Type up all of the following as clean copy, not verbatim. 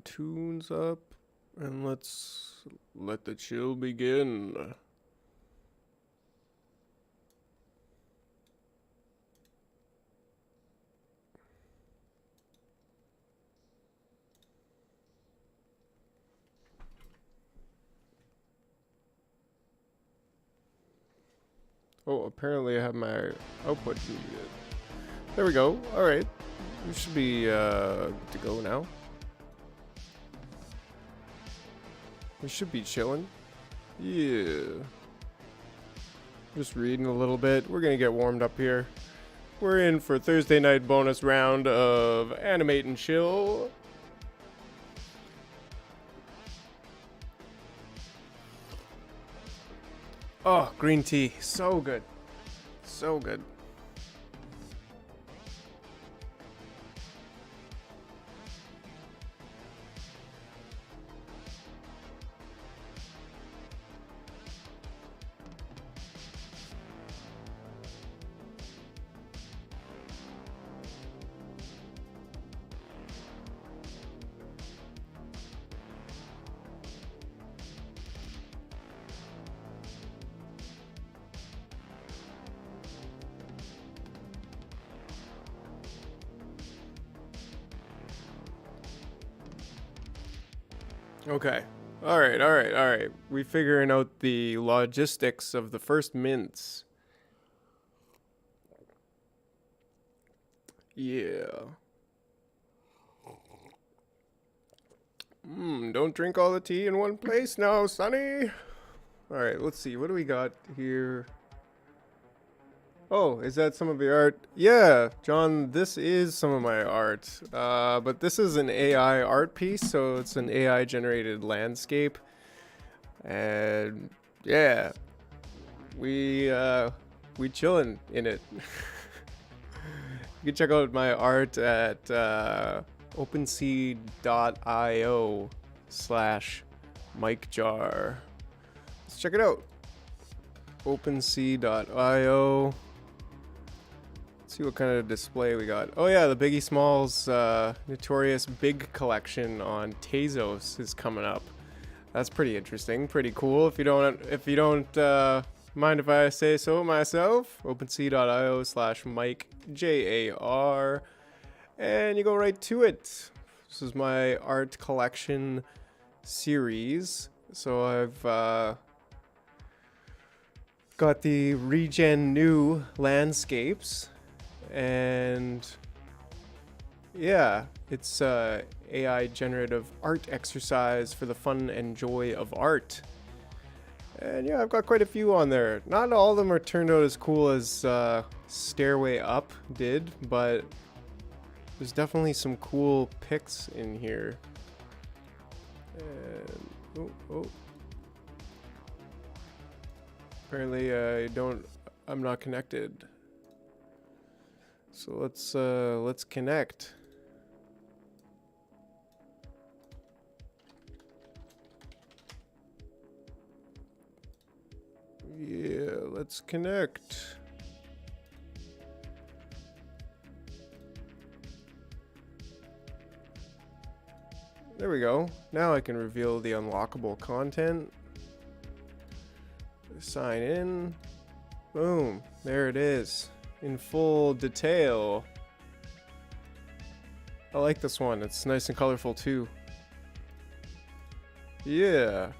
tunes up, and let's let the chill begin. Oh, apparently I have my output muted. There we go. Alright. We should be good to go now. We should be chilling. Yeah. Just reading a little bit. We're gonna get warmed up here. We're in for Thursday night bonus round of Animate and Chill. Oh, green tea. So good. So good. Okay. Alright. We figuring out the logistics of the first mints. Yeah. Don't drink all the tea in one place now, Sonny. Alright, let's see. What do we got here? Oh, is that some of your art? Yeah, John, this is some of my art. But this is an AI art piece, so it's an AI generated landscape. And yeah, we chilling in it. You can check out my art at OpenSea.io/MikeJar. Let's check it out. OpenSea.io. See what kind of display we got. Oh yeah, the Biggie Smalls notorious big collection on Tezos is coming up. That's pretty interesting, pretty cool. If you don't mind if I say so myself, OpenSea.io/MikeJar, and you go right to it. This is my art collection series. So I've got the Regen New landscapes. And yeah, it's AI generative art exercise for the fun and joy of art. And yeah, I've got quite a few on there. Not all of them are turned out as cool as Stairway Up did, but there's definitely some cool pics in here. And apparently I'm not connected. So let's connect. Yeah, let's connect. There we go. Now I can reveal the unlockable content. Sign in. Boom. There it is. In full detail. I like this one. It's nice and colorful too. Yeah.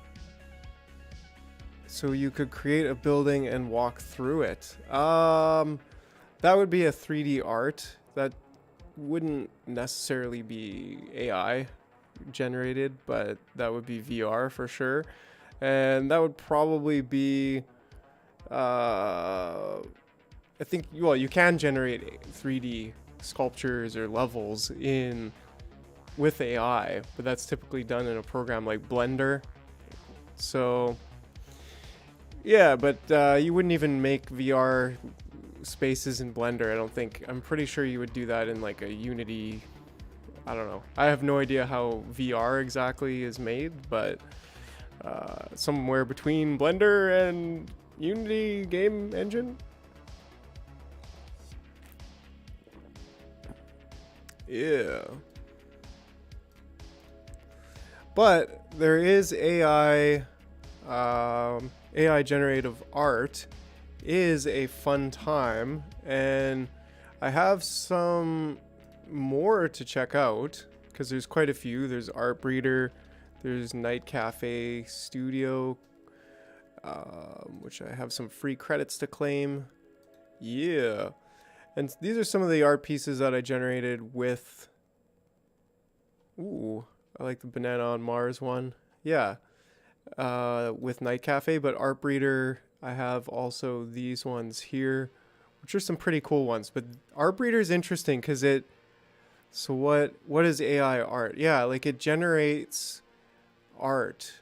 So you could create a building and walk through it. That would be a 3D art. That wouldn't necessarily be AI generated, but that would be VR for sure. And that would probably be I think, well, you can generate 3D sculptures or levels with AI, but that's typically done in a program like Blender. So yeah, but you wouldn't even make VR spaces in Blender, I don't think. I'm pretty sure you would do that in like a Unity. I don't know. I have no idea how VR exactly is made, but somewhere between Blender and Unity game engine. Yeah. But there is AI generative art is a fun time, and I have some more to check out because there's quite a few. There's Art Breeder, there's Night Cafe Studio, which I have some free credits to claim. Yeah. And these are some of the art pieces that I generated with... Ooh, I like the Banana on Mars one. Yeah. With Night Cafe, but Art Breeder, I have also these ones here, which are some pretty cool ones. But Art Breeder is interesting because it... So what is AI art? Yeah, like it generates art.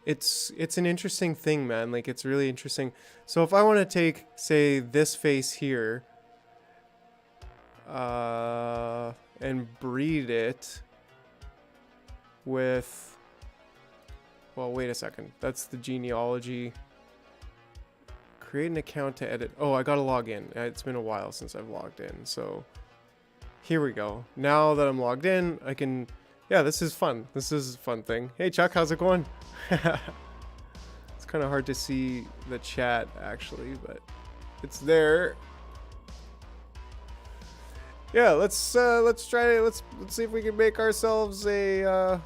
It's an interesting thing, man. Like it's really interesting. So if I want to take, say, this face here, and breed it with, well, wait a second. That's the genealogy. Create an account to edit. Oh, I gotta log in. It's been a while since I've logged in. So here we go. Now that I'm logged in, I can, yeah, this is fun. This is a fun thing. Hey Chuck, how's it going? It's kind of hard to see the chat actually, but it's there. Yeah, let's try, let's see if we can make ourselves a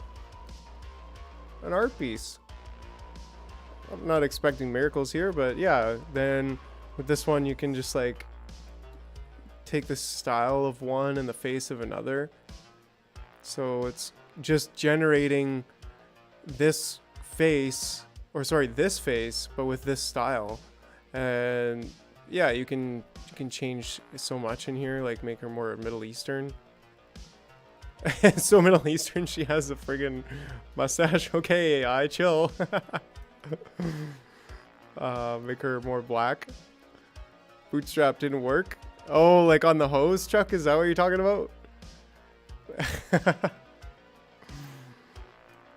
an art piece. I'm not expecting miracles here, but yeah, then with this one you can just like take the style of one and the face of another. So it's just generating this face, or sorry, this face, but with this style. And yeah, you can change so much in here, like make her more Middle Eastern. So Middle Eastern, she has a friggin' mustache. Okay, AI, chill. Make her more black. Bootstrap didn't work. Oh, like on the hose, Chuck? Is that what you're talking about?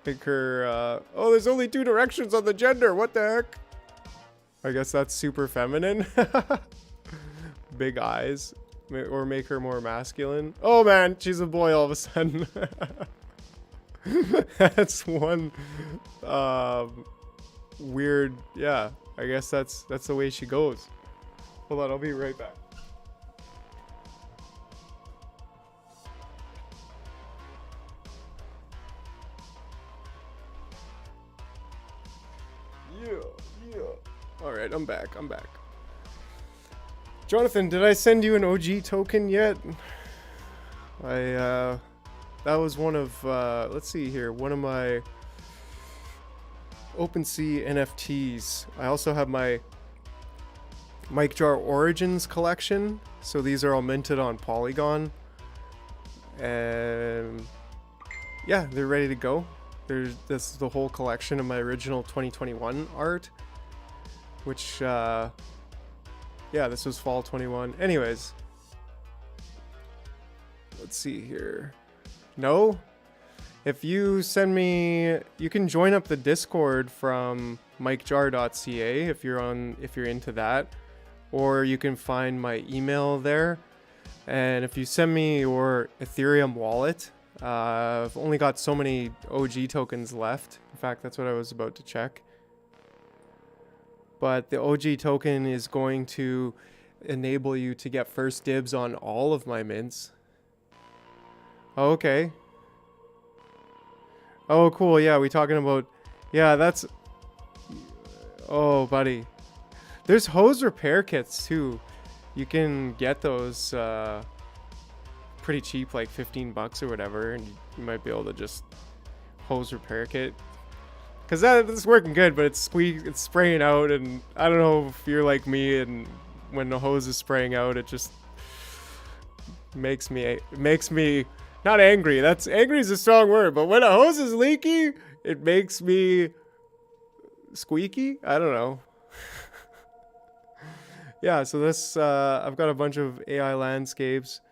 Make her, oh, there's only 2 directions on the gender. What the heck? I guess that's super feminine. Big eyes. Or make her more masculine. Oh man, she's a boy all of a sudden. That's one weird, yeah, I guess that's the way she goes. Hold on, I'll be right back. Yeah. Alright, I'm back. Jonathan, did I send you an OG token yet? That was one of, let's see here, one of my OpenSea NFTs. I also have my MikeJar Origins collection. So these are all minted on Polygon. And yeah, they're ready to go. This is the whole collection of my original 2021 art. Which, yeah, this was fall 21. Anyways. Let's see here. No? If you send me, you can join up the Discord from MikeJar.ca if you're into that, or you can find my email there. And if you send me your Ethereum wallet, I've only got so many OG tokens left. In fact, that's what I was about to check. But the OG token is going to enable you to get first dibs on all of my mints. Okay. Oh, cool. Yeah, we talking about... Yeah, that's... Oh, buddy. There's hose repair kits, too. You can get those pretty cheap, like 15 bucks or whatever. And you might be able to just hose repair kit. Because that's working good, but it's spraying out. And I don't know if you're like me, and when the hose is spraying out, it just makes me... Not angry. Angry is a strong word, but when a hose is leaky, it makes me squeaky. I don't know. Yeah, so this I've got a bunch of AI landscapes,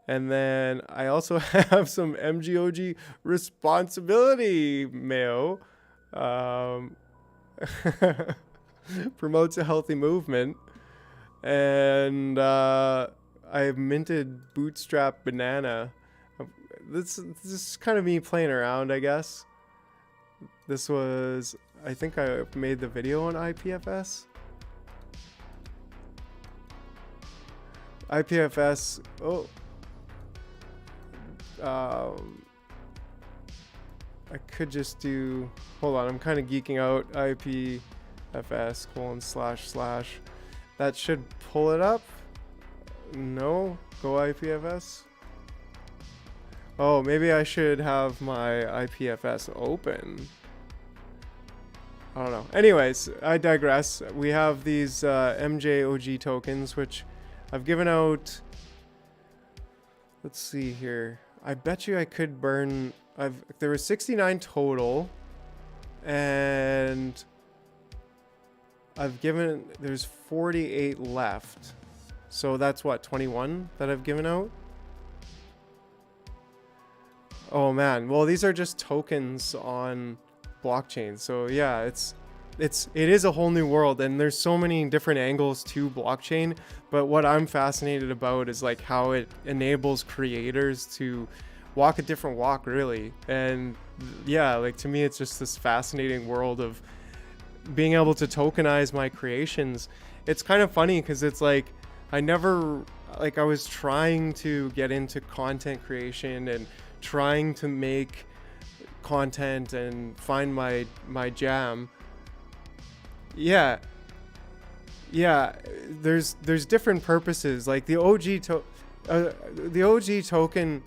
and then I also have some MGOG responsibility mayo. Promotes a healthy movement, and I've minted Bootstrap Banana. this is kind of me playing around, I guess. This was, I think I made the video on IPFS. IPFS, oh. I could just do, hold on, I'm kind of geeking out. IPFS : / that should pull it up. No, go IPFS. Oh, maybe I should have my IPFS open. I don't know. Anyways, I digress. We have these MJOG tokens, which I've given out. Let's see here. I bet you I could burn. There were 69 total, and there's 48 left. So that's what, 21 that I've given out? Oh man, well these are just tokens on blockchain. So yeah, it is a whole new world, and there's so many different angles to blockchain, but what I'm fascinated about is like how it enables creators to walk a different walk, really. And yeah, like to me it's just this fascinating world of being able to tokenize my creations. It's kind of funny because it's like I was trying to get into content creation and trying to make content and find my jam. Yeah, there's different purposes. Like the OG token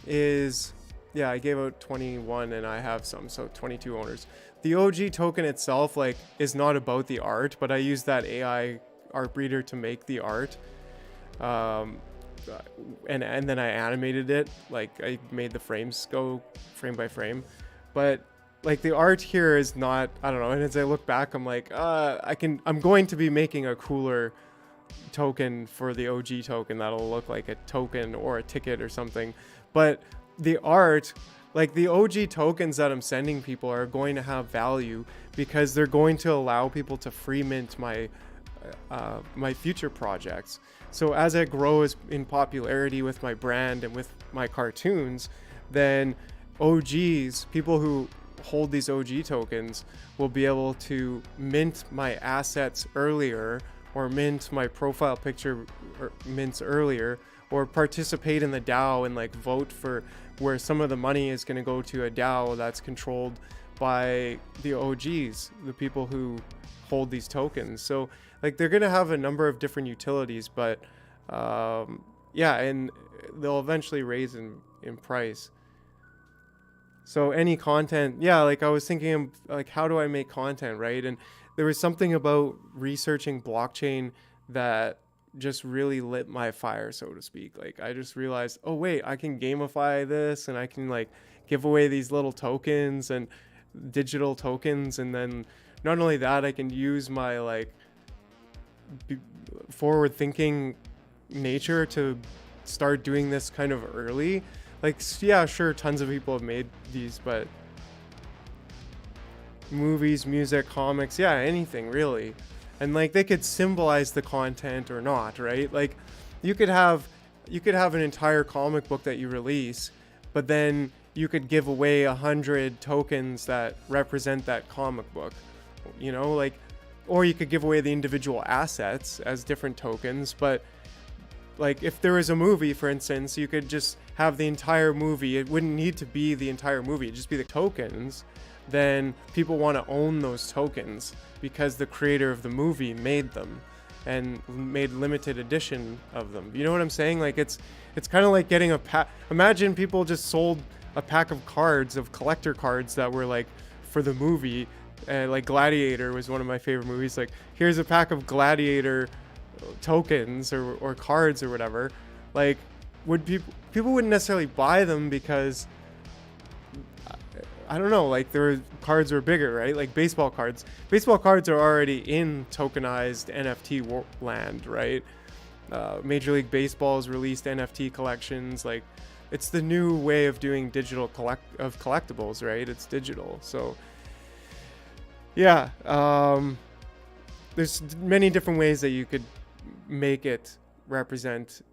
is, yeah, I gave out 21 and I have some, so 22 owners. The OG token itself like is not about the art, but I use that AI art breeder to make the art. And then I animated it, like I made the frames go frame by frame, but like the art here is not, I don't know. And as I look back, I'm like, I'm going to be making a cooler token for the OG token that'll look like a token or a ticket or something. But the art, like the OG tokens that I'm sending people are going to have value because they're going to allow people to free mint my future projects. So as I grow in popularity with my brand and with my cartoons, then OGs, people who hold these OG tokens, will be able to mint my assets earlier, or mint my profile picture mints earlier, or participate in the DAO and like vote for where some of the money is going to go to a DAO that's controlled by the OGs, the people who hold these tokens. So like they're going to have a number of different utilities, but yeah, and they'll eventually raise in price. So any content, yeah, like I was thinking of, like, how do I make content, right? And there was something about researching blockchain that just really lit my fire, so to speak. Like I just realized, oh wait, I can gamify this, and I can like give away these little tokens and digital tokens, and then not only that, I can use my like forward thinking nature to start doing this kind of early. Like, yeah, sure, tons of people have made these, but movies, music, comics, yeah, anything really. And like they could symbolize the content or not, right? Like you could have an entire comic book that you release, but then you could give away 100 tokens that represent that comic book, you know, like, or you could give away the individual assets as different tokens. But like if there was a movie, for instance, you could just have the entire movie. It wouldn't need to be the entire movie, it'd just be the tokens. Then people want to own those tokens because the creator of the movie made them and made limited edition of them. You know what I'm saying? Like it's kind of like getting a pack. Imagine people just sold a pack of cards, of collector cards that were like for the movie. Like Gladiator was one of my favorite movies. Like here's a pack of Gladiator tokens or cards or whatever. Like would people wouldn't necessarily buy them because I don't know, like their cards were bigger, right? Like baseball cards are already in tokenized NFT land, right? Major League Baseball has released NFT collections. Like it's the new way of doing digital collectibles, right? It's digital. So yeah, there's many different ways that you could make it represent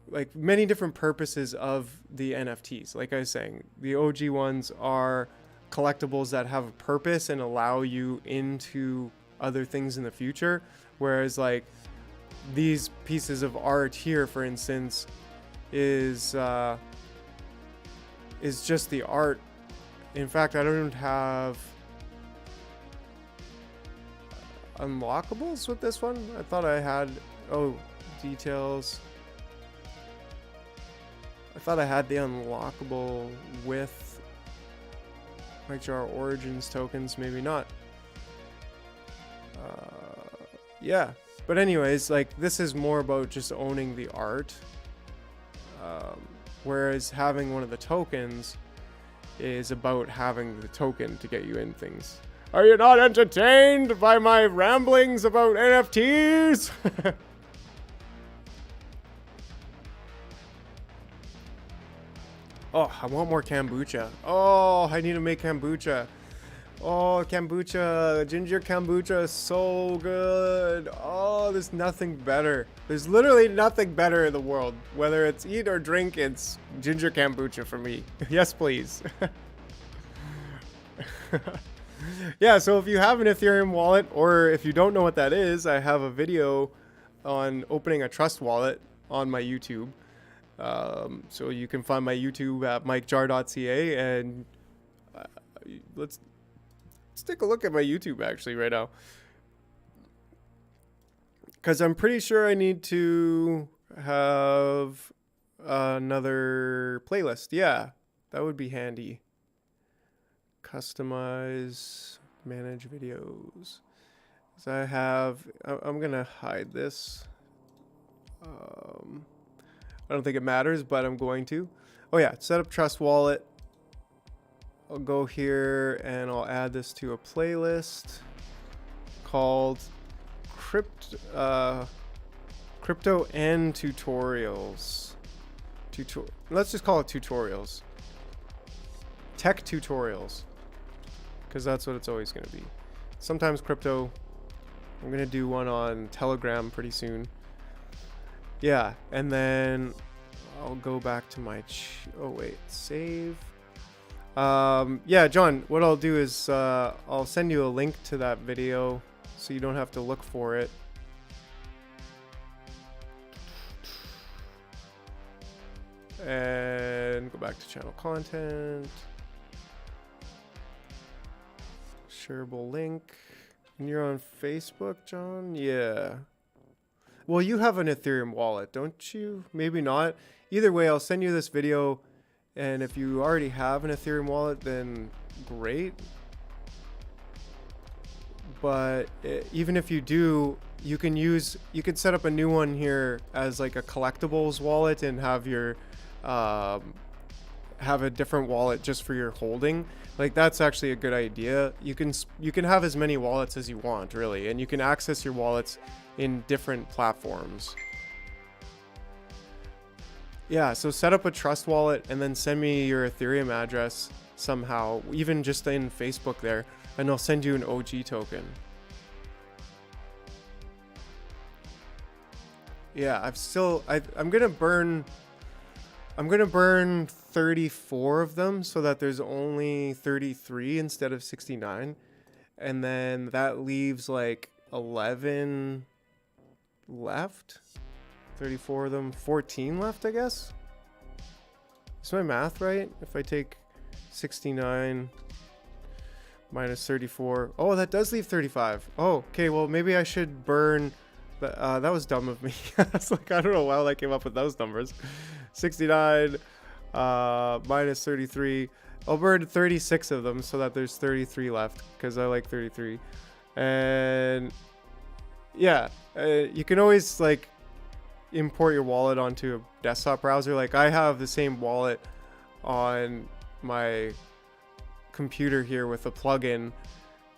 like many different purposes of the NFTs. Like I was saying, the OG ones are collectibles that have a purpose and allow you into other things in the future. Whereas like these pieces of art here, for instance, is just the art. In fact, I don't have unlockables with this one. I thought I had, oh, details. I thought I had the unlockable with MikeJar Origins tokens, maybe not. Yeah, but anyways, like this is more about just owning the art, whereas having one of the tokens is about having the token to get you in things. Are you not entertained by my ramblings about NFTs? Oh, I want more kombucha. Oh, I need to make kombucha. Oh, kombucha. Ginger kombucha is so good. Oh, there's nothing better. There's literally nothing better in the world. Whether it's eat or drink, it's ginger kombucha for me. Yes, please. Yeah, so if you have an Ethereum wallet, or if you don't know what that is, I have a video on opening a trust wallet on my YouTube. So you can find my YouTube at MikeJar.ca, and let's take a look at my YouTube actually right now, because I'm pretty sure I need to have another playlist. Yeah, that would be handy. Customize, manage videos. So I have, I'm gonna hide this. I don't think it matters, but I'm going to. Oh yeah, set up trust wallet. I'll go here and I'll add this to a playlist called Crypto and Tutorials. Let's just call it tutorials. Tech tutorials, because that's what it's always going to be. Sometimes crypto. I'm going to do one on Telegram pretty soon. Yeah, and then I'll go back to my oh wait, save. Yeah, John, what I'll do is I'll send you a link to that video so you don't have to look for it. And go back to channel content. Shareable link. And you're on Facebook, John? Yeah. Well, you have an Ethereum wallet, don't you? Maybe not. Either way, I'll send you this video, and if you already have an Ethereum wallet, then great. But even if you do, you can set up a new one here as like a collectibles wallet and have your have a different wallet just for your holding. Like that's actually a good idea. You can have as many wallets as you want, really, and you can access your wallets in different platforms. Yeah, so set up a trust wallet and then send me your Ethereum address somehow, even just in Facebook there, and I'll send you an OG token. Yeah, I'm gonna burn 34 of them so that there's only 33 instead of 69, and then that leaves like 11 left. 34 of them, 14 left, I guess. Is my math right? If I take 69 minus 34, oh, that does leave 35. Oh, okay, well maybe I should burn. That was dumb of me. It's like, I don't know how I came up with those numbers. 69 minus 33. I'll burn 36 of them so that there's 33 left, because I like 33. And yeah, you can always like import your wallet onto a desktop browser. Like I have the same wallet on my computer here with a plugin.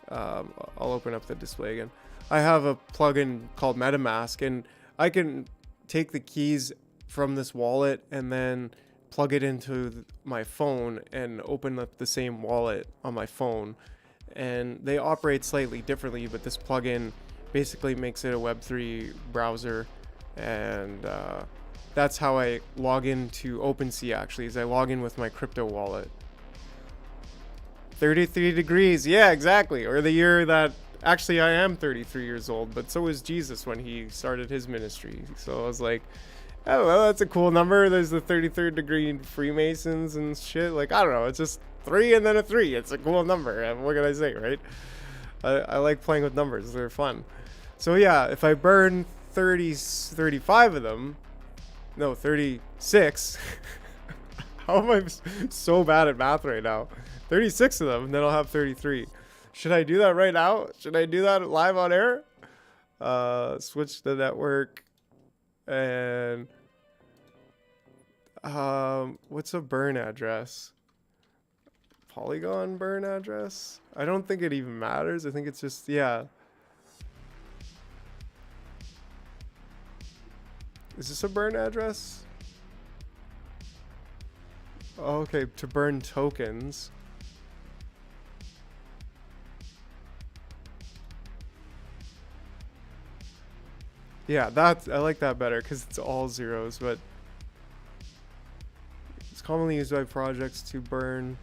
I'll open up the display again. I have a plugin called MetaMask, and I can take the keys from this wallet and then plug it into my phone and open up the same wallet on my phone. And they operate slightly differently, but this plugin basically makes it a Web3 browser, and that's how I log into OpenSea actually, is I log in with my crypto wallet. 33 degrees, yeah, exactly. Or the year that, actually I am 33 years old, but so was Jesus when he started his ministry. So I was like, oh, well, that's a cool number. There's the 33rd degree Freemasons and shit. Like, I don't know. It's just 3 and then a 3. It's a cool number. What can I say, right? I like playing with numbers. They're fun. So, yeah, if I burn 35 of them, no, 36. How am I so bad at math right now? 36 of them, then I'll have 33. Should I do that right now? Should I do that live on air? Switch the network. And what's a burn address? Polygon burn address? I don't think it even matters. I think it's just, yeah. Is this a burn address? Oh, okay, to burn tokens. Yeah, I like that better because it's all zeros, but it's commonly used by projects to burn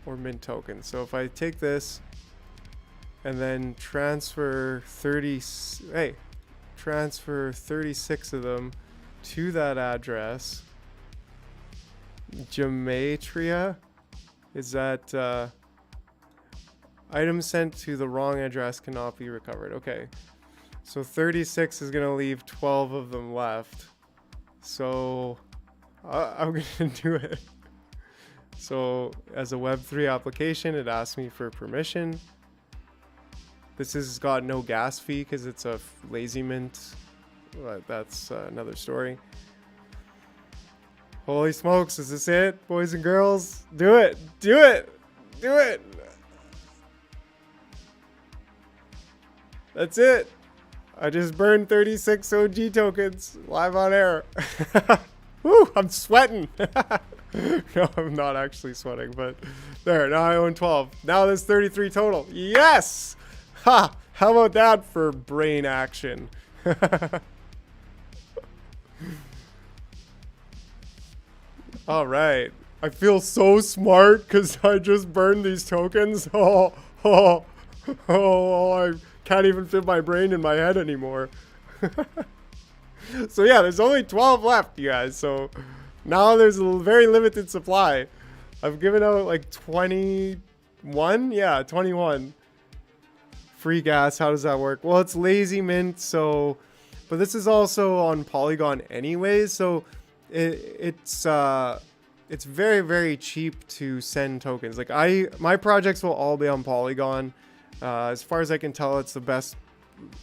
or mint tokens. So if I take this and then transfer 36 of them to that address, gematria, is that item sent to the wrong address cannot be recovered. Okay. So 36 is going to leave 12 of them left. So I'm going to do it. So as a Web3 application, it asks me for permission. This has got no gas fee because it's a lazy mint. But that's another story. Holy smokes, is this it, boys and girls? Do it! Do it! Do it! That's it! I just burned 36 OG tokens live on air. Woo, I'm sweating. No, I'm not actually sweating, but there, now I own 12. Now there's 33 total. Yes! Ha! How about that for brain action? All right. I feel so smart because I just burned these tokens. Oh, I can't even fit my brain in my head anymore. So yeah, there's only 12 left, you guys. So now there's a very limited supply. I've given out like 21. Yeah, 21. Free gas. How does that work? Well, it's lazy mint. So, but this is also on Polygon anyways. So it's very, very cheap to send tokens. Like my projects will all be on Polygon. As far as I can tell, it's the best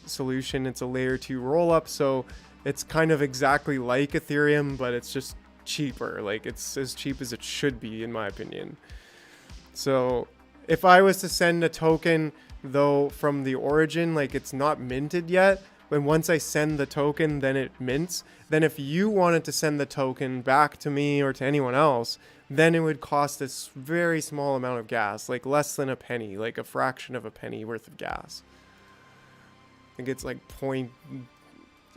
solution. It's a layer 2 rollup, so it's kind of exactly like Ethereum, but it's just cheaper. Like it's as cheap as it should be, in my opinion. So if I was to send a token, though, from the origin, like it's not minted yet, but once I send the token, then it mints. Then if you wanted to send the token back to me or to anyone else, then it would cost this very small amount of gas, like less than a penny, like a fraction of a penny worth of gas. I think it's like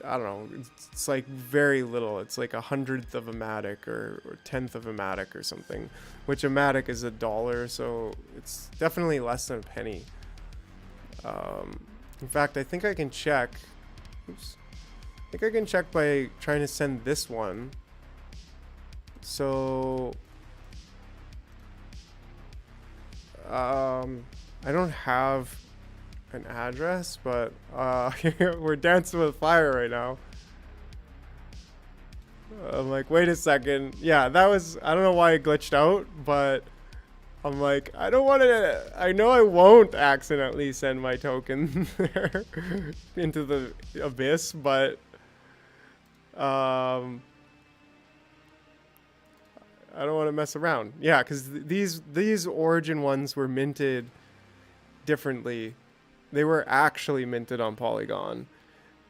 I don't know, it's like very little. It's like 100th of a matic or 10th of a matic or something, which a matic is $1, so it's definitely less than a penny. In fact, I think I can check. Oops. I think I can check by trying to send this one. So I don't have an address, but we're dancing with fire right now. I'm like, wait a second. Yeah, that was, I don't know why it glitched out, but I'm like, I don't want to, I know I won't accidentally send my token there into the abyss, but I don't want to mess around. Yeah, because these origin ones were minted differently. They were actually minted on Polygon,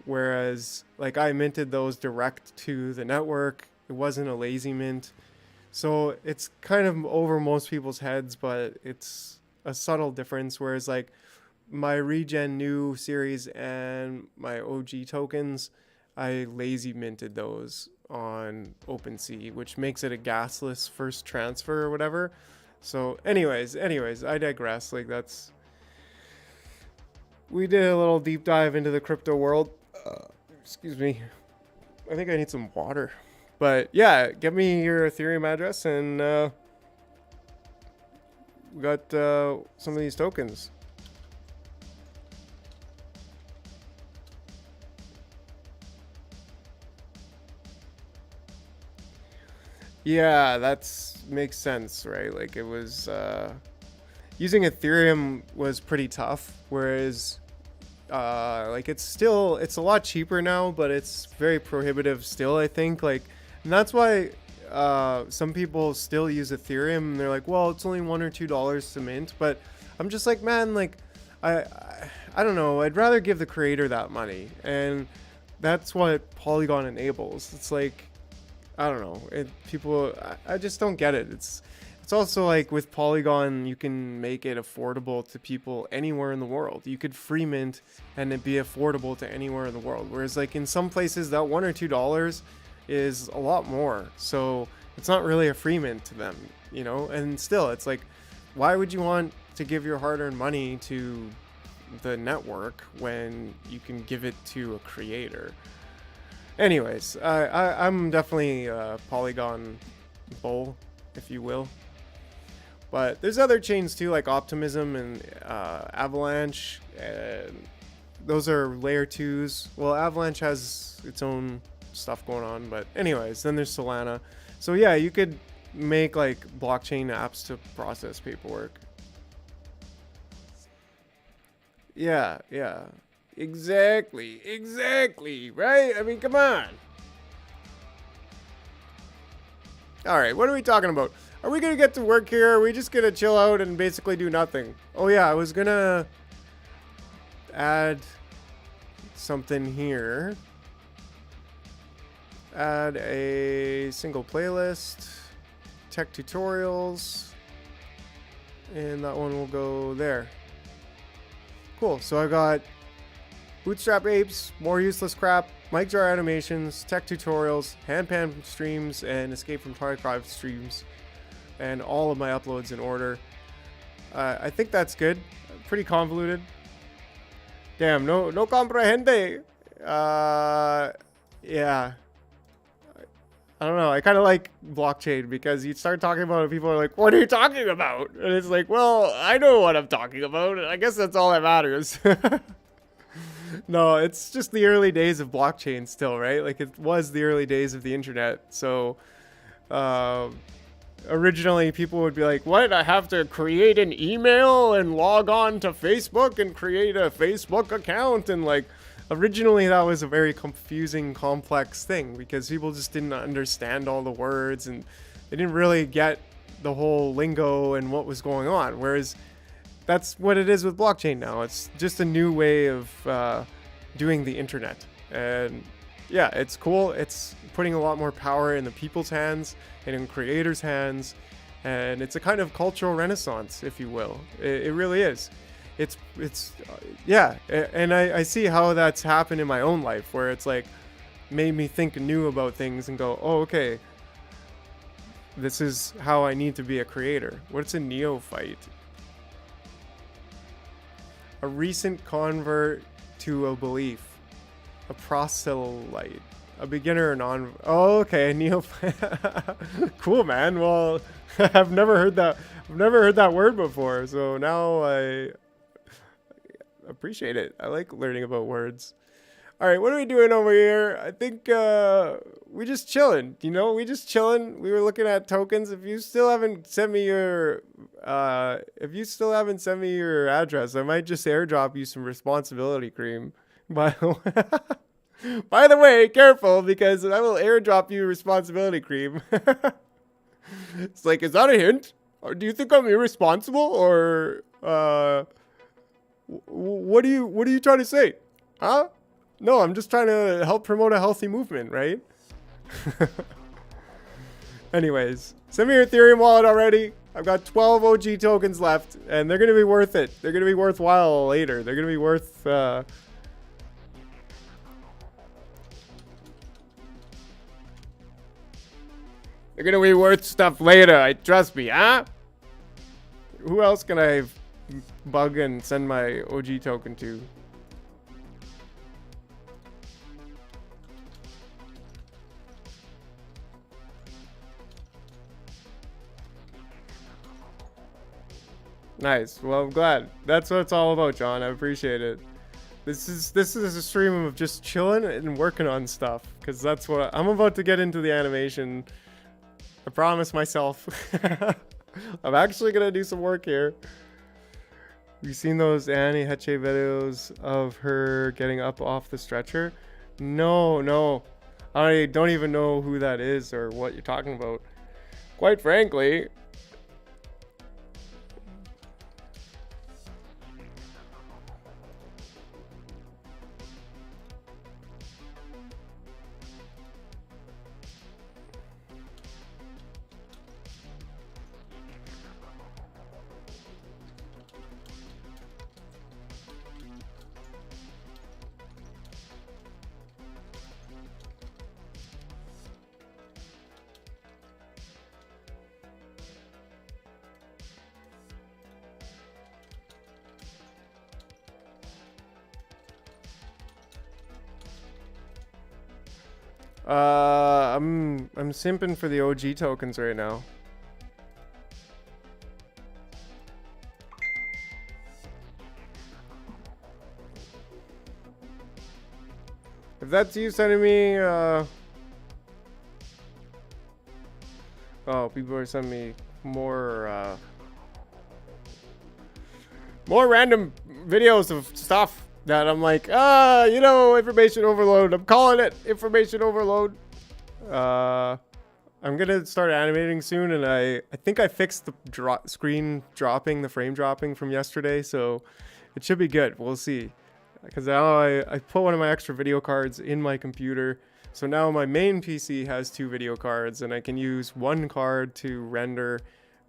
whereas like I minted those direct to the network. It wasn't a lazy mint. So it's kind of over most people's heads, but it's a subtle difference. Whereas like my regen new series and my OG tokens, I lazy minted those on OpenSea, which makes it a gasless first transfer or whatever. So anyways, I digress. Like we did a little deep dive into the crypto world. Excuse me. I think I need some water. But yeah, give me your Ethereum address and we got some of these tokens. Yeah, that's makes sense, right? Like it was using Ethereum was pretty tough, whereas like it's a lot cheaper now, but it's very prohibitive still, I think. Like, and that's why some people still use Ethereum and they're like, well, it's only $1 or $2 to mint. But I'm just like, man, like I don't know, I'd rather give the creator that money, and that's what Polygon enables. It's like, I don't know, I just don't get it. It's also like with Polygon, you can make it affordable to people anywhere in the world. You could free mint and it be affordable to anywhere in the world. Whereas like in some places that $1 or $2 is a lot more. So it's not really a free mint to them, you know? And still, it's like, why would you want to give your hard-earned money to the network when you can give it to a creator? Anyways, I'm definitely a Polygon bull, if you will. But there's other chains too, like Optimism and Avalanche. And those are layer 2s. Well, Avalanche has its own stuff going on. But anyways, then there's Solana. So yeah, you could make like blockchain apps to process paperwork. Yeah. Exactly, right? I mean, come on. All right, what are we talking about? Are we gonna get to work here? Are we just gonna chill out and basically do nothing? Oh yeah, I was gonna add something here. Add a single playlist, tech tutorials, and that one will go there. Cool, so I got Bootstrap Apes, More Useless Crap, MikeJar animations, tech tutorials, handpan streams, and Escape from Tarkov streams, and all of my uploads in order. I think that's good. Pretty convoluted. Damn, no comprehende. Yeah. I don't know. I kind of like blockchain because you start talking about it, people are like, what are you talking about? And it's like, well, I know what I'm talking about. I guess that's all that matters. No, it's just the early days of blockchain still, right? Like it was the early days of the internet. So originally people would be like, what? I have to create an email and log on to Facebook and create a Facebook account. And like originally that was a very confusing, complex thing because people just didn't understand all the words and they didn't really get the whole lingo and what was going on. Whereas that's what it is with blockchain now. It's just a new way of doing the internet. And yeah, it's cool. It's putting a lot more power in the people's hands and in creators' hands. And it's a kind of cultural renaissance, if you will. It really is. It's yeah. And I see how that's happened in my own life, where it's like made me think new about things and go, oh, okay, this is how I need to be a creator. What's a neophyte? A recent convert to a belief, a proselyte, a beginner or non. Oh, okay, neophyte. Cool, man. Well, I've never heard that word before, so now I appreciate it. I like learning about words. All right, what are we doing over here? I think we just chilling. You know, we just chilling. We were looking at tokens. If you still haven't sent me your address, I might just airdrop you some responsibility cream. By the way, careful, because I will airdrop you responsibility cream. It's like, is that a hint? Or do you think I'm irresponsible? Or what are you trying to say? Huh? No, I'm just trying to help promote a healthy movement, right? Anyways, send me your Ethereum wallet already. I've got 12 OG tokens left, and they're going to be worth it. They're going to be worthwhile later. They're going to be worth... They're gonna be worth stuff later. Trust me, huh? Who else can I bug and send my OG token to? Nice. Well, I'm glad. That's what it's all about, John. I appreciate it. This is a stream of just chilling and working on stuff, because that's what I'm about to get into, the animation. I promise myself. I'm actually gonna do some work here. You seen those Animate Chill videos of her getting up off the stretcher? No. I don't even know who that is or what you're talking about. Quite frankly. I'm simping for the OG tokens right now. If that's you sending me, oh, people are sending me more random videos of stuff that I'm like, you know, information overload. I'm calling it information overload. I'm gonna start animating soon, and I think I fixed the screen dropping, the frame dropping from yesterday, so it should be good. We'll see. Because now I put one of my extra video cards in my computer, so now my main PC has 2 video cards, and I can use one card to render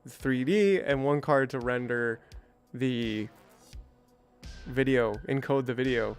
3D and one card to render the video, encode the video.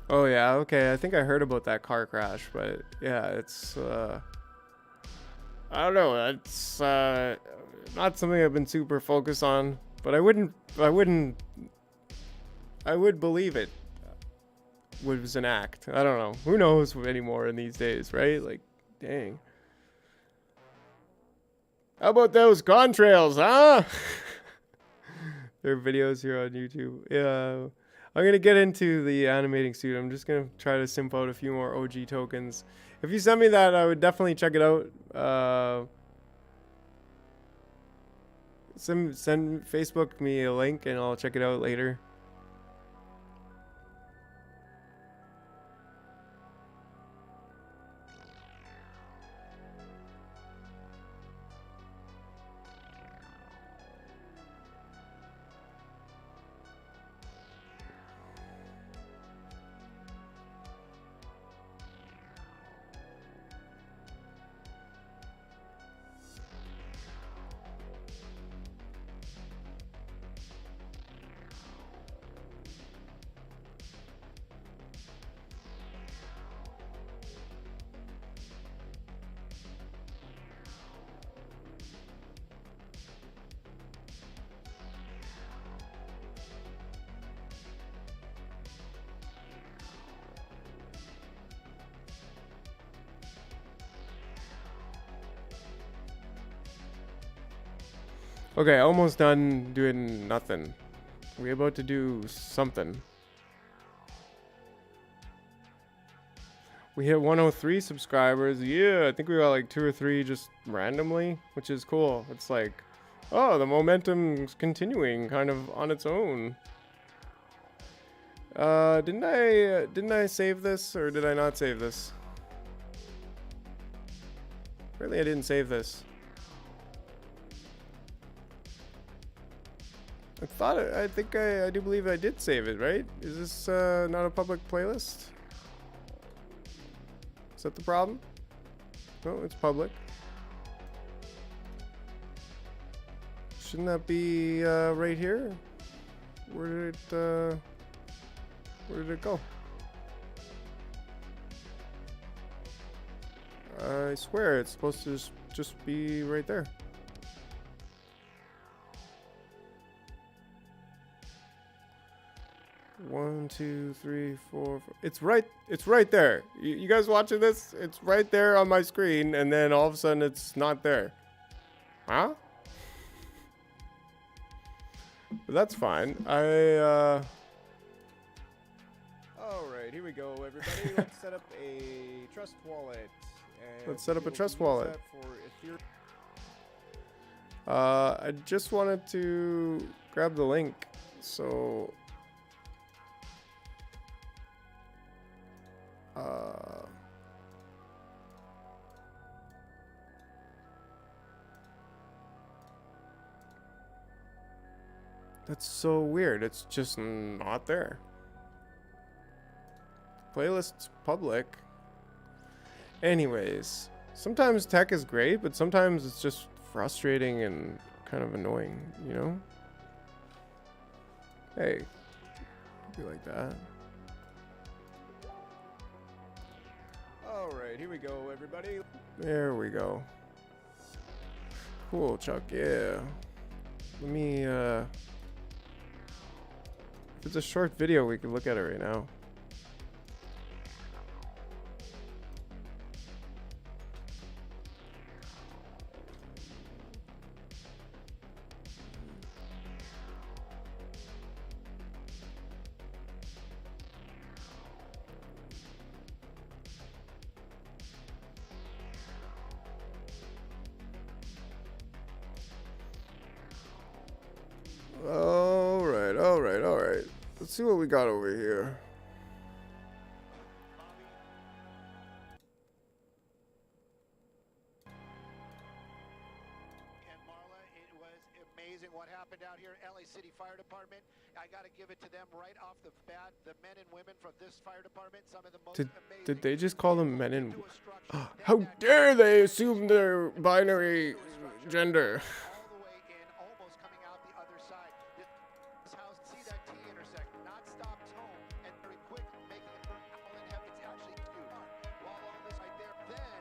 Oh yeah, okay. I think I heard about that car crash, but yeah, it's I don't know. It's not something I've been super focused on, but I would believe it was an act. I don't know. Who knows anymore in these days, right? Like, dang. How about those contrails, huh? There are videos here on YouTube. Yeah. I'm going to get into the animating suit. I'm just going to try to simp out a few more OG tokens. If you send me that, I would definitely check it out. Send Facebook me a link and I'll check it out later. Okay, almost done doing nothing. We're about to do something. We hit 103 subscribers. Yeah, I think we got like 2 or 3 just randomly, which is cool. It's like, oh, the momentum's continuing kind of on its own. Didn't I save this or did I not save this? Apparently I didn't save this. I think I do believe I did save it, right? Is this not a public playlist? Is that the problem? No, it's public. Shouldn't that be right here? Where did it go? I swear it's supposed to just be right there. One, two, three, four. It's right there. You guys watching this? It's right there on my screen, and then all of a sudden it's not there. Huh? But that's fine. Alright, here we go, everybody. Let's set up a trust wallet. Let's set up a trust wallet. I just wanted to grab the link. So that's so weird. It's just not there. Playlist's public. Anyways, sometimes tech is great, but sometimes it's just frustrating and kind of annoying, you know? Hey, don't be like that. Alright, here we go, everybody. There we go. Cool, Chuck, yeah. Let me, if it's a short video, we can look at it right now. Alright. Let's see what we got over here. And Marla, it was amazing what happened out here at LA City Fire Department. I got to give it to them right off the bat. The men and women from this fire department, some of the most amazing. Did they just call them men and how dare they assume their binary gender? All the way in, almost coming out the other side. This house, see that T intersect, not stop tone, and very quick, making it burn all in heaven. It's actually cute. While all this right there, then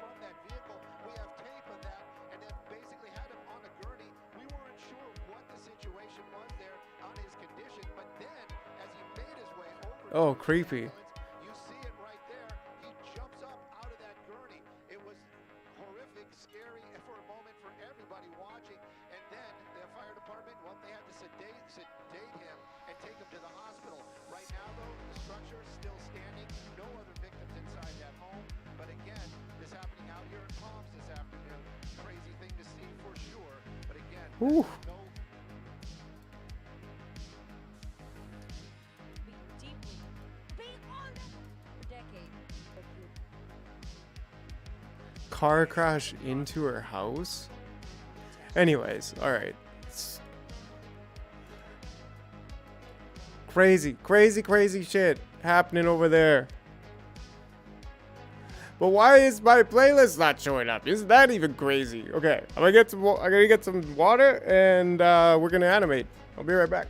from that vehicle, we have tape of that, and then basically had him on a gurney. We weren't sure what the situation was there on his condition, but then as he made his way over, oh, creepy. you see it right there. He jumps up out of that gurney. It was horrific, scary for a moment for everybody watching. And then the fire department, well, they had to sedate him and take him to the hospital. Right now, though, the structure is still standing. No other victims inside that home. But again, this happening out here at Palms this afternoon. Crazy thing to see for sure. But again, Ooh. no. Deeply beyond for decades. Car crash into her house? Anyways, alright. Crazy shit happening over there. But why is my playlist not showing up? Isn't that even crazy? Okay, I'm gonna get some water and we're gonna animate. I'll be right back.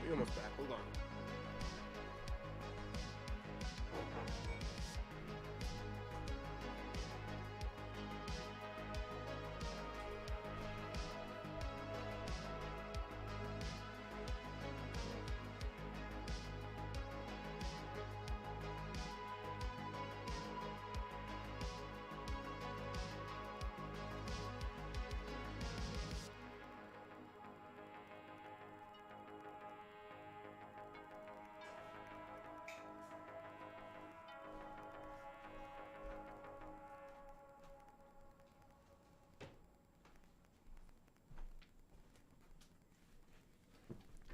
We almost back. Hold on.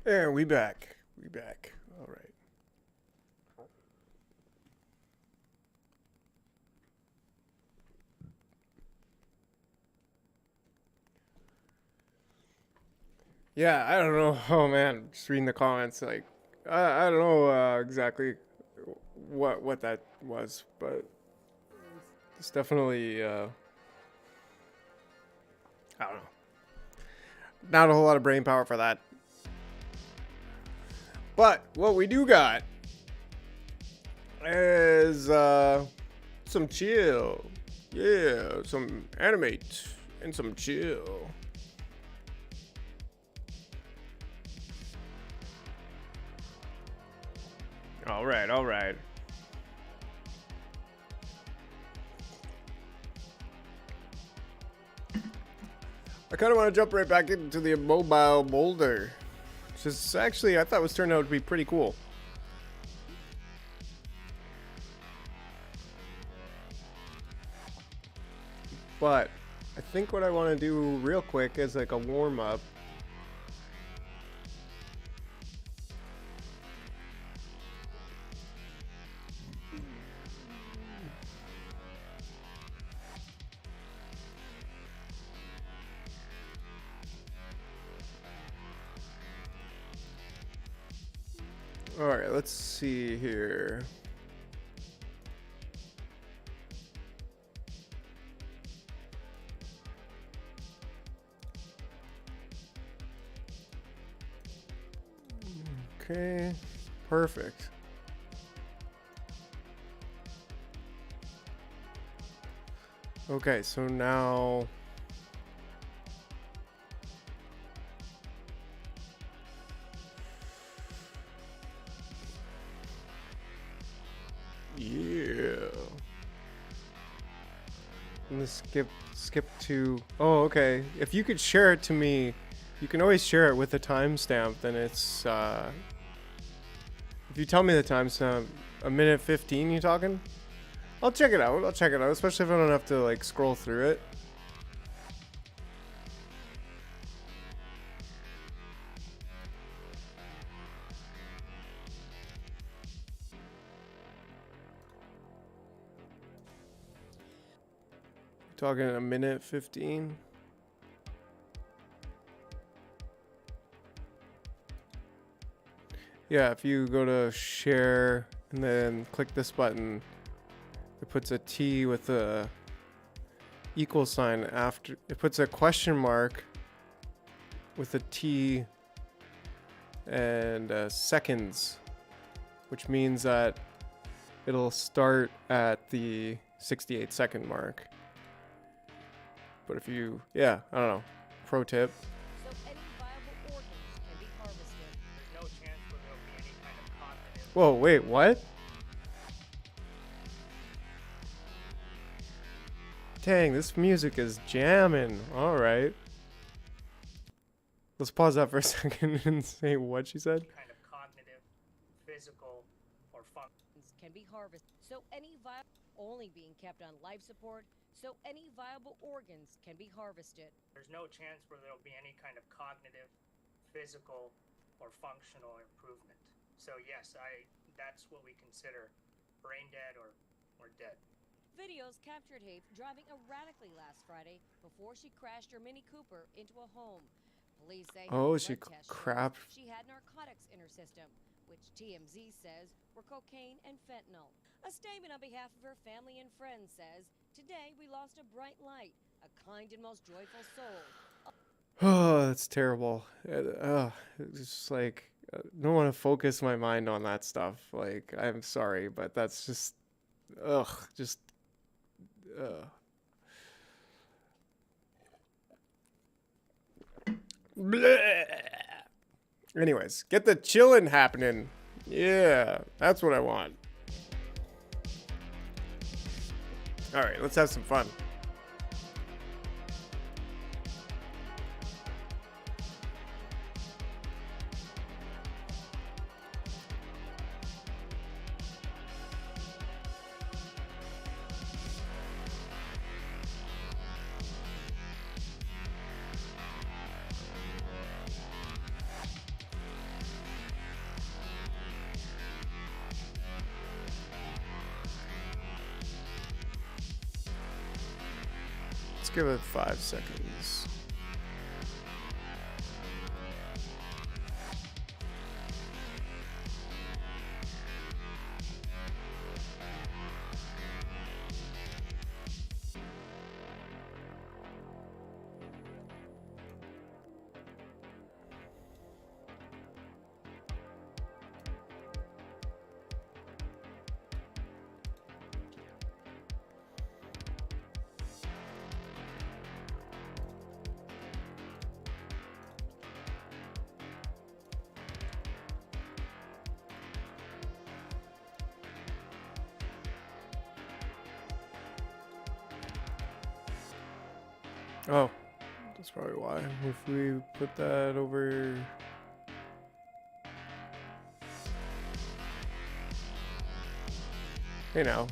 There, we back. We back. All right. Yeah, I don't know. Oh man, just reading the comments, like I don't know exactly what that was, but it's definitely I don't know. Not a whole lot of brain power for that. But what we do got is some chill. Yeah, some animate and some chill. All right, all right. I kind of want to jump right back into the mobile boulder. Which is actually, I thought was turned out to be pretty cool. But I think what I want to do real quick is like a warm up. All right, let's see here. Okay, perfect. Okay, so now yeah. I'm gonna skip to. Oh, okay. If you could share it to me, you can always share it with a timestamp. Then it's if you tell me the timestamp, a minute 15. You talking? I'll check it out. I'll check it out, especially if I don't have to like scroll through it. Talking a minute 15. Yeah, if you go to share and then click this button, it puts a T with a equal sign after. It puts a question mark with a T and seconds, which means that it'll start at the 68-second mark. But if you, yeah, I don't know. Pro tip. So any viable organs can be harvested. There's no chance where there'll be any kind of cognitive. Whoa, wait, what? Dang, this music is jamming. All right. Let's pause that for a second and say what she said. Kind of cognitive, physical, or Organs can be harvested. So any viable only being kept on life support. So any viable organs can be harvested. there's no chance where there'll be any kind of cognitive, physical, or functional improvement. So yes, that's what we consider brain dead or dead. Videos captured Hafe driving erratically last Friday before she crashed her Mini Cooper into a home. Police say Oh, her she blood test crap. shows she had narcotics in her system, which TMZ says were cocaine and fentanyl. A statement on behalf of her family and friends says, "Today we lost a bright light, a kind and most joyful soul." Oh, that's terrible. It's just like don't want to focus my mind on that stuff. Like, I'm sorry, but that's just, ugh, just, ugh. Bleh. Anyways, get the chillin' happening. Yeah, that's what I want. All right, let's have some fun. Let's give it 5 seconds. Oh, that's probably why. If we put that over... Hey now.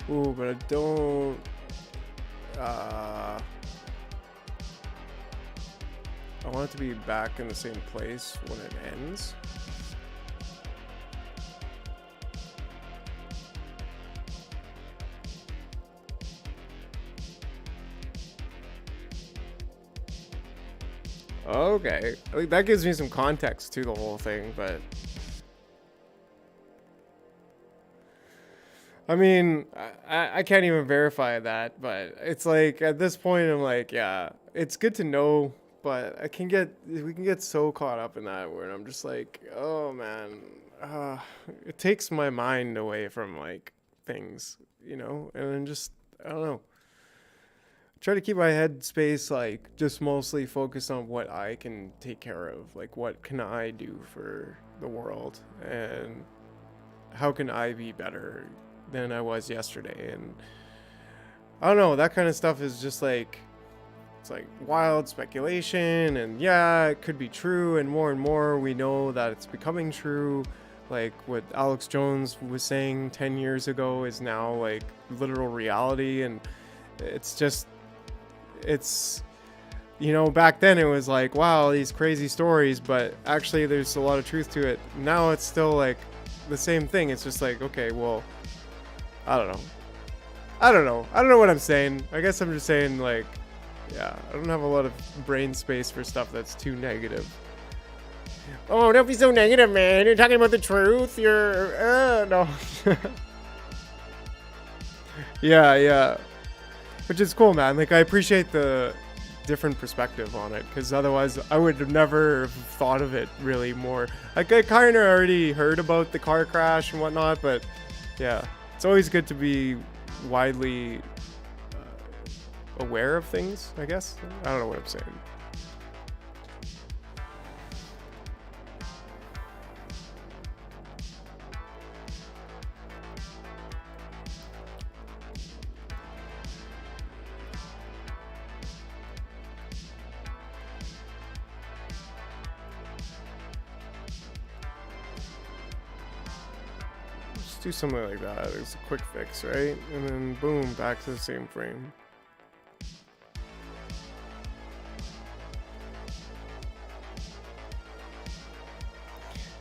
Ooh, but I don't... I want it to be back in the same place when it ends. Okay, I think that gives me some context to the whole thing, but... I mean, I can't even verify that, but it's like at this point I'm like, yeah, it's good to know, but we can get so caught up in that where I'm just like, oh man, it takes my mind away from like things, you know, and then just I don't know. Try to keep my head space like just mostly focused on what I can take care of, like what can I do for the world and how can I be better than I was yesterday. And I don't know, that kind of stuff is just like, it's like wild speculation, and yeah, it could be true, and more we know that it's becoming true. Like what Alex Jones was saying 10 years ago is now like literal reality, and it's just, it's, you know, back then it was like, wow, these crazy stories, but actually there's a lot of truth to it. Now it's still like the same thing. It's just like, okay, well, I don't know what I'm saying. I guess I'm just saying, like, yeah, I don't have a lot of brain space for stuff that's too negative. Oh, don't be so negative, man. You're talking about the truth. You're, no. Yeah. Which is cool, man. Like, I appreciate the different perspective on it, because otherwise I would have never thought of it really more. Like, I kind of already heard about the car crash and whatnot, but yeah. It's always good to be widely aware of things, I guess. I don't know what I'm saying. Do something like that. It's a quick fix, right? And then boom, back to the same frame.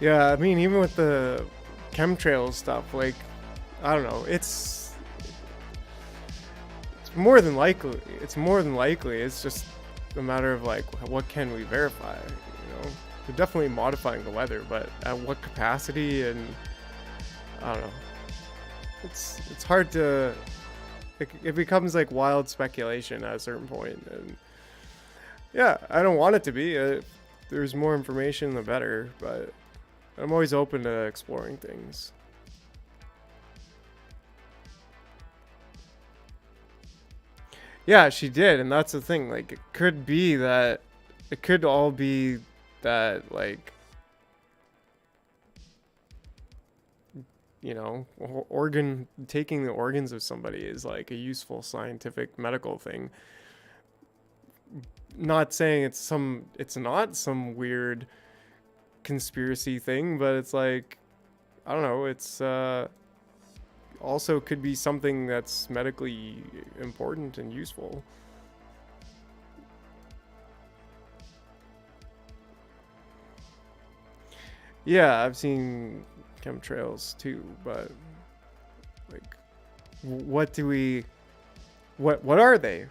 Yeah, I mean, even with the chemtrail stuff, like, I don't know, it's more than likely. It's more than likely. It's just a matter of like, what can we verify? You know, they're definitely modifying the weather, but at what capacity? And I don't know. It's hard to. It becomes like wild speculation at a certain point, and yeah, I don't want it to be. There's more information, the better. But I'm always open to exploring things. Yeah, she did, and that's the thing. Like, it could be that, it could all be that, like, you know, taking the organs of somebody is like a useful scientific medical thing. Not saying it's not some weird conspiracy thing, but it's like, I don't know, it's also could be something that's medically important and useful. Yeah, I've seen chemtrails too, but like, what are they?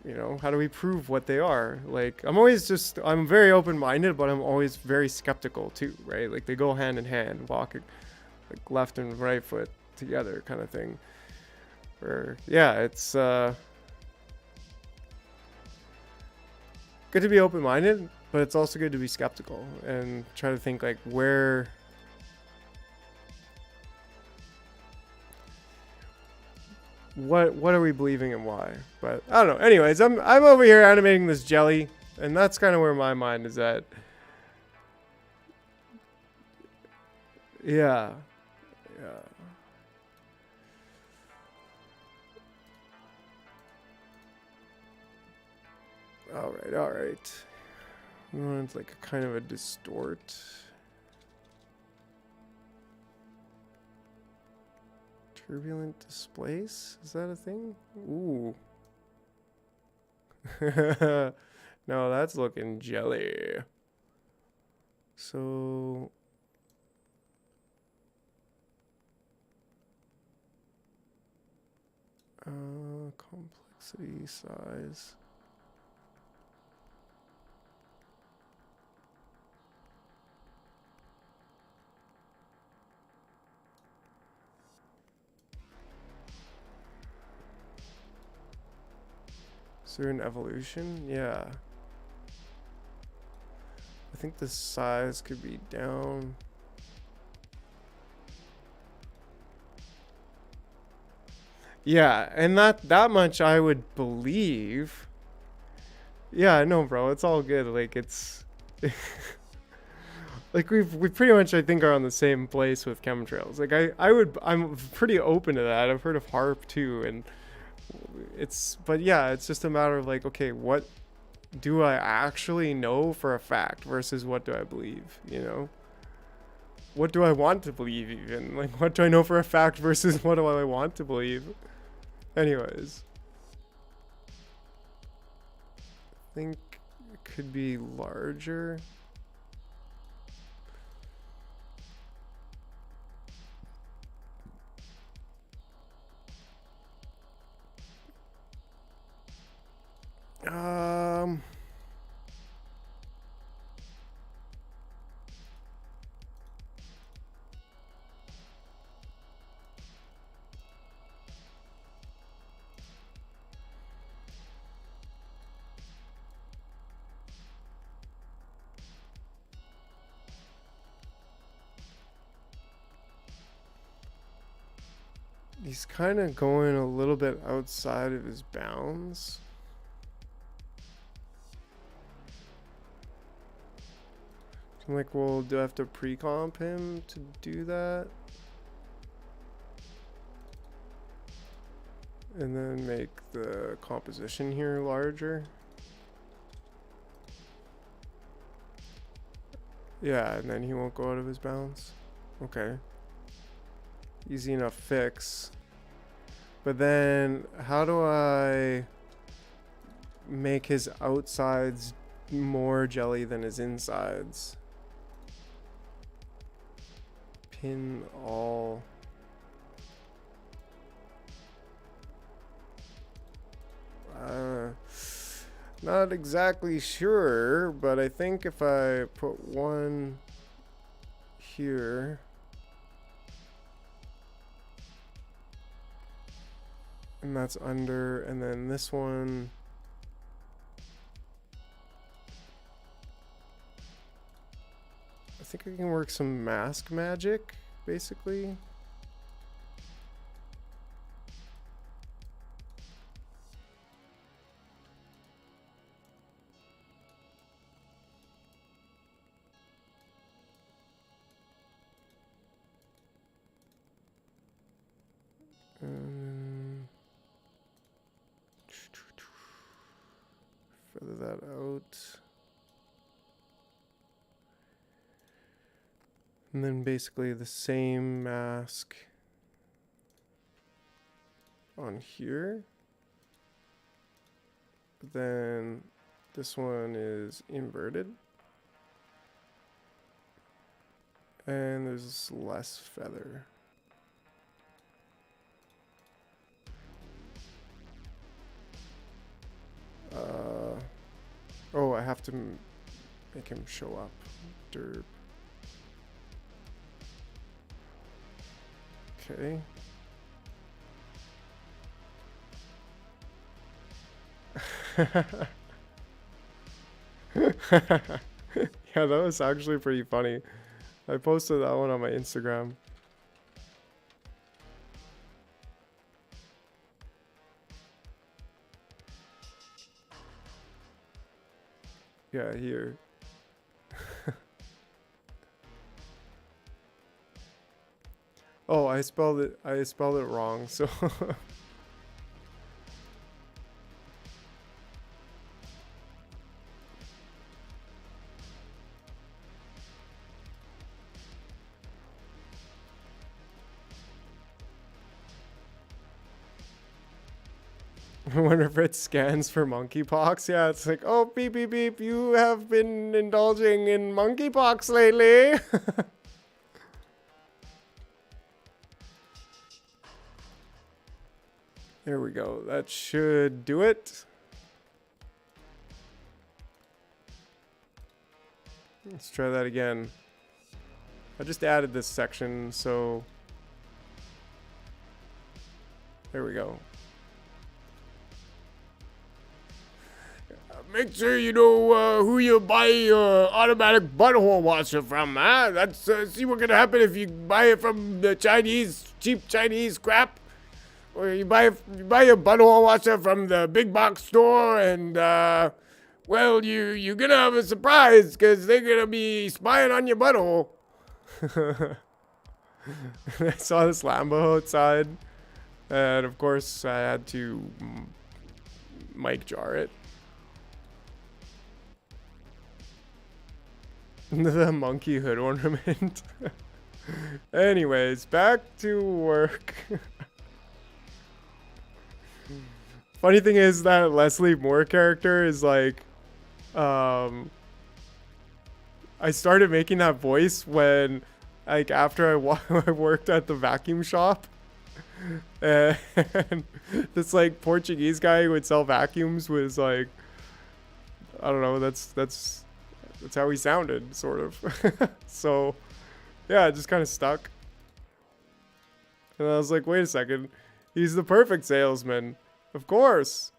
You know, how do we prove what they are? Like, I'm very open-minded, but I'm always very skeptical too, right? Like, they go hand in hand, walking like left and right foot together kind of thing. Or yeah, it's good to be open-minded, but it's also good to be skeptical and try to think like what are we believing and why? But I don't know. Anyways, I'm over here animating this jelly, and that's kind of where my mind is at. Yeah. Yeah. All right. We want like a kind of a distort. Turbulent displace? Is that a thing? Ooh. No, that's looking jelly. So complexity, size. Is there an evolution? Yeah. I think the size could be down. Yeah, and that much I would believe. Yeah, I know, bro. It's all good. Like, it's like we pretty much, I think, are on the same place with chemtrails. Like, I'm pretty open to that. I've heard of HARP too, and but yeah, it's just a matter of like, okay, what do I actually know for a fact versus what do I believe, you know? What do I want to believe even? Like, what do I know for a fact versus what do I want to believe? Anyways. I think it could be larger. He's kind of going a little bit outside of his bounds. I'm like, well, do I have to pre-comp him to do that? And then make the composition here larger? Yeah, and then he won't go out of his bounds. Okay. Easy enough fix. But then, how do I make his outsides more jelly than his insides? pin all. Not exactly sure, but I think if I put one here, and that's under, and then this one, I think I can work some mask magic, basically. Feather that out. And then basically the same mask on here. But then this one is inverted. And there's less feather. Oh, I have to make him show up. Derp. Okay. Yeah, that was actually pretty funny. I posted that one on my Instagram. Yeah, here. Oh, I spelled it wrong, so I wonder if it scans for monkeypox. Yeah, it's like, oh, beep, beep, beep, you have been indulging in monkeypox lately. There we go. That should do it. Let's try that again. I just added this section, so there we go. Make sure you know who you buy your automatic butthole washer from, huh? That's see what's gonna happen if you buy it from the cheap Chinese crap, or you buy your butthole washer from the big box store, and well, you're gonna have a surprise because they're gonna be spying on your butthole. I saw this Lambo outside, and of course I had to MikeJar it. The monkey hood ornament. Anyways, back to work. Funny thing is that Leslie Moore character is like, I started making that voice when, like, after I worked at the vacuum shop, and this like Portuguese guy who would sell vacuums was like, I don't know, that's how he sounded, sort of. So, yeah, it just kind of stuck. And I was like, wait a second. He's the perfect salesman. Of course.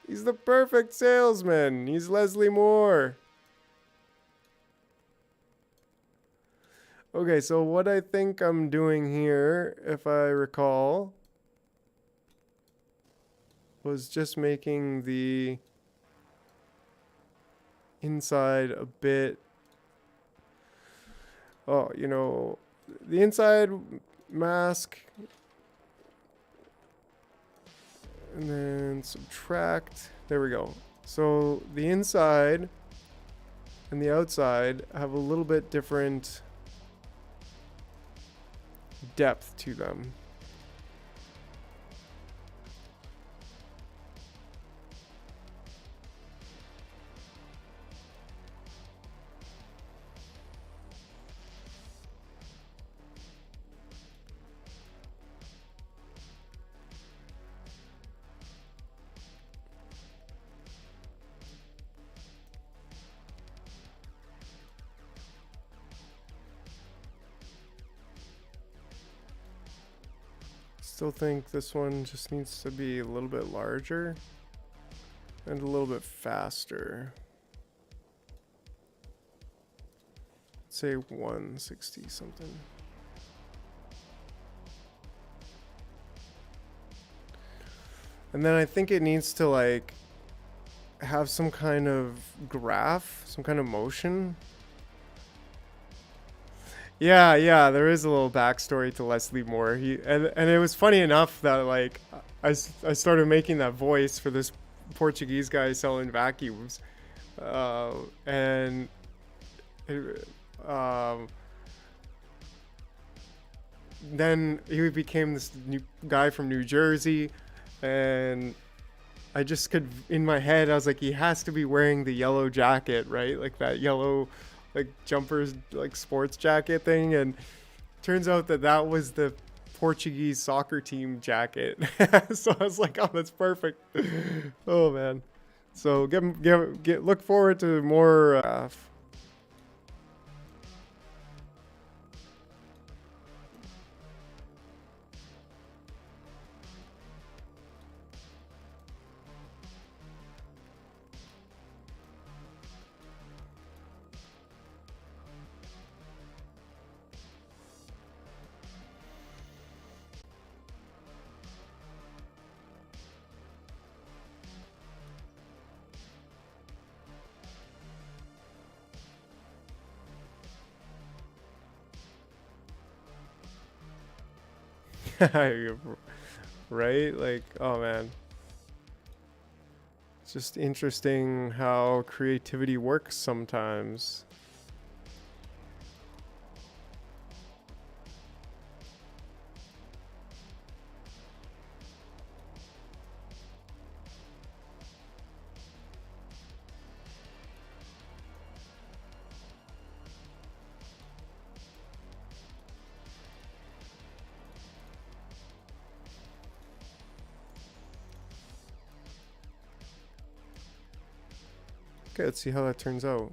He's the perfect salesman. He's Leslie Moore. Okay, so what I think I'm doing here, if I recall, was just making the inside a bit, oh, you know, the inside mask, and then subtract. There we go. So the inside and the outside have a little bit different depth to them. still think this one just needs to be a little bit larger and a little bit faster. Say 160 something. And then I think it needs to like have some kind of graph, some kind of motion. Yeah, there is a little backstory to Leslie Moore. And it was funny enough that like I started making that voice for this Portuguese guy selling vacuums, and it, then he became this new guy from New Jersey, and I just could, in my head, I was like, he has to be wearing the yellow jacket, right? Like that yellow, like jumpers, like sports jacket thing. And turns out that that was the Portuguese soccer team jacket. So I was like, oh, that's perfect. Oh man. So look forward to more. Right? Like, oh man. It's just interesting how creativity works sometimes. Okay, let's see how that turns out.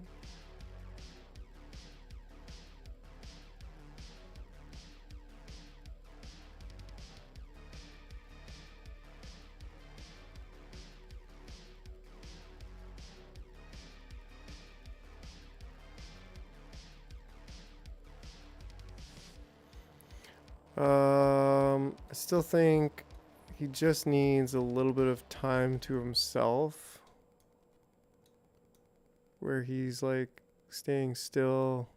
I still think he just needs a little bit of time to himself, where he's like staying still.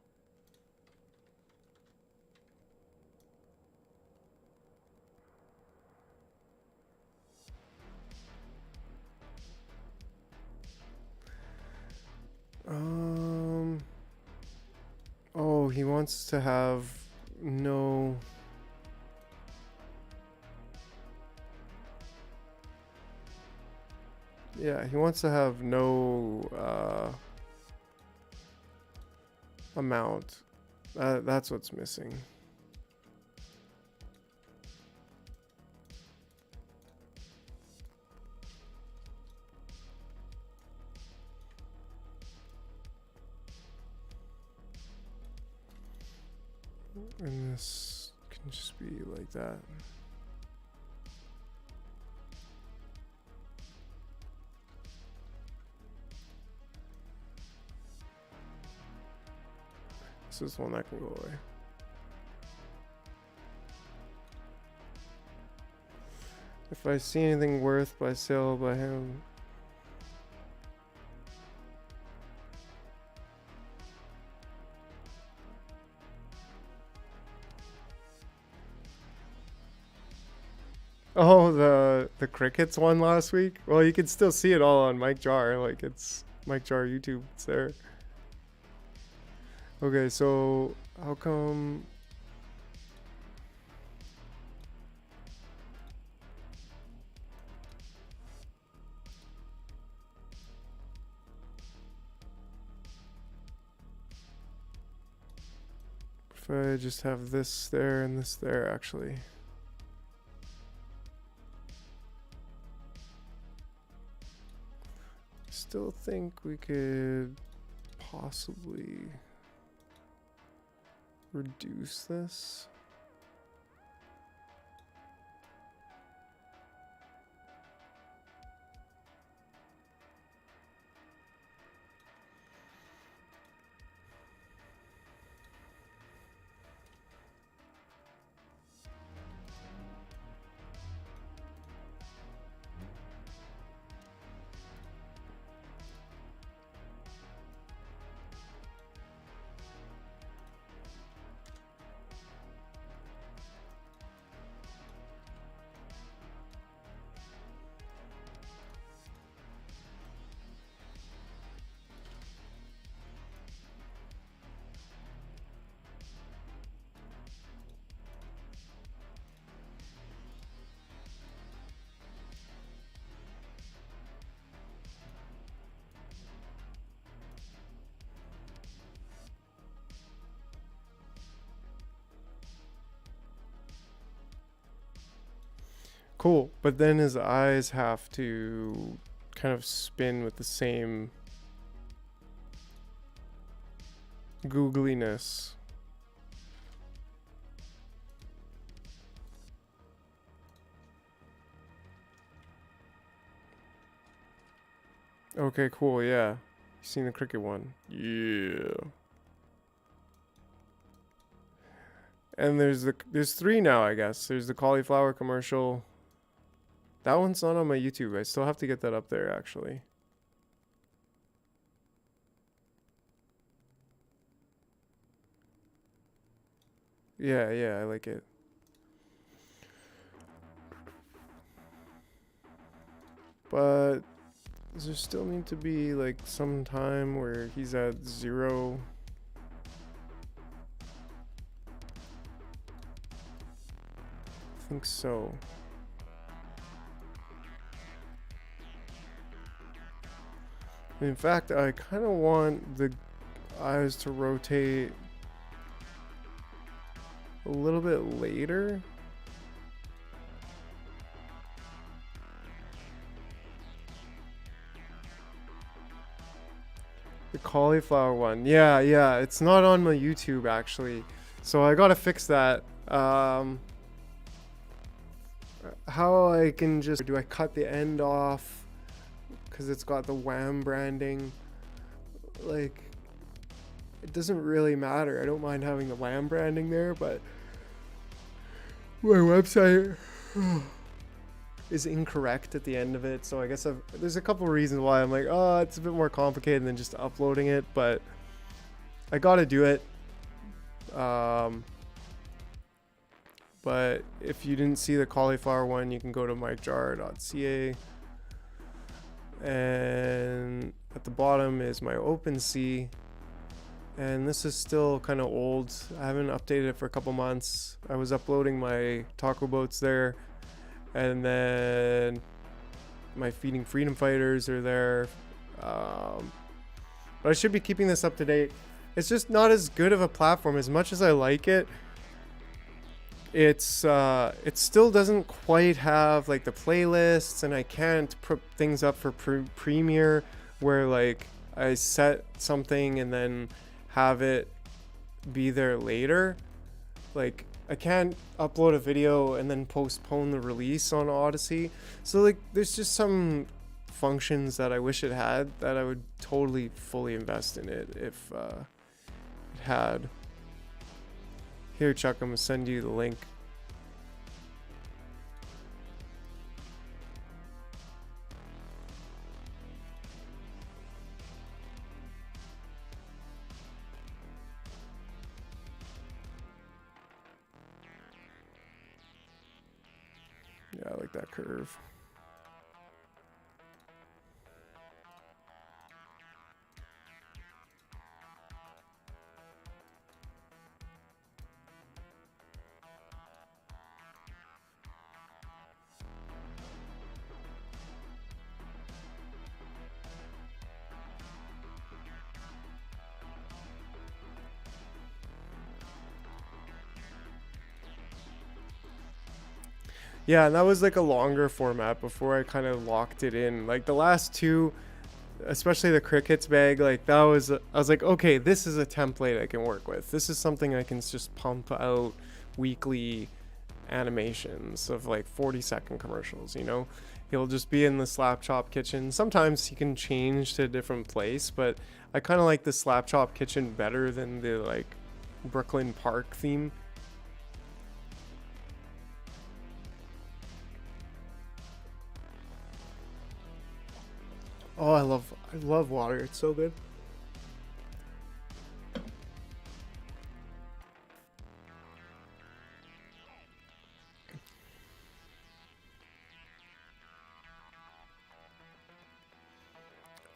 Oh, he wants to have no. Yeah, he wants to have no amount. That's what's missing. And this can just be like that. This is one that can go away. If I see anything worth by sale by him. Oh, the crickets one last week? Well, you can still see it all on MikeJar. Like, it's MikeJar YouTube. It's there. Okay, so how come... If I just have this there and this there, actually. Still think we could possibly reduce this. Cool. But then his eyes have to kind of spin with the same googliness. Okay, cool, yeah. You seen the cricket one? Yeah. And there's 3 now, I guess. There's the cauliflower commercial. That one's not on my YouTube. I still have to get that up there, actually. Yeah, yeah, I like it. But does there still need to be like some time where he's at 0? I think so. In fact, I kind of want the eyes to rotate a little bit later. The cauliflower one. Yeah, yeah. It's not on my YouTube, actually. So I gotta fix that. How I can just... Do I cut the end off? Because it's got the Wham branding. Like... It doesn't really matter. I don't mind having the Wham branding there, but... My website... is incorrect at the end of it, so I guess there's a couple reasons why I'm like, oh, it's a bit more complicated than just uploading it, but I gotta do it. But if you didn't see the cauliflower one, you can go to MikeJar.ca, and at the bottom is my OpenSea, and this is still kind of old. I haven't updated it for a couple months. I was uploading my taco boats there. And then my Feeding Freedom Fighters are there. But I should be keeping this up to date. It's just not as good of a platform. As much as I like it, it still doesn't quite have like the playlists, and I can't put things up for Premiere where like I set something and then have it be there later. Like, I can't upload a video and then postpone the release on Odyssey. So like there's just some functions that I wish it had that I would totally fully invest in it if it had. Here, Chuck, I'm gonna send you the link. Yeah, I like that curve. Yeah, and that was like a longer format before I kind of locked it in. Like the last 2, especially the crickets bag, like that was, I was like, okay, this is a template I can work with. This is something I can just pump out weekly animations of like 40-second commercials, you know? He'll just be in the slap chop kitchen. Sometimes he can change to a different place, but I kind of like the slap chop kitchen better than the like Brooklyn Park theme. Oh, I love water. It's so good.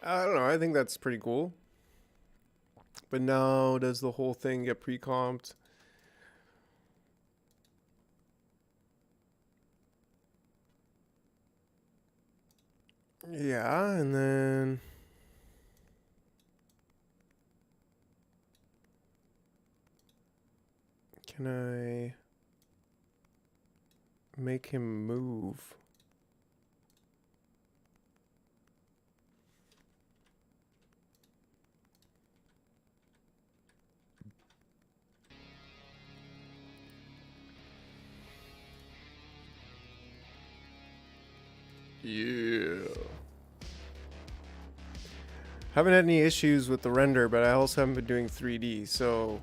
I don't know. I think that's pretty cool. But now, does the whole thing get pre-comped? Yeah, and then... Can I make him move. Yeah. Haven't had any issues with the render, but I also haven't been doing 3D, so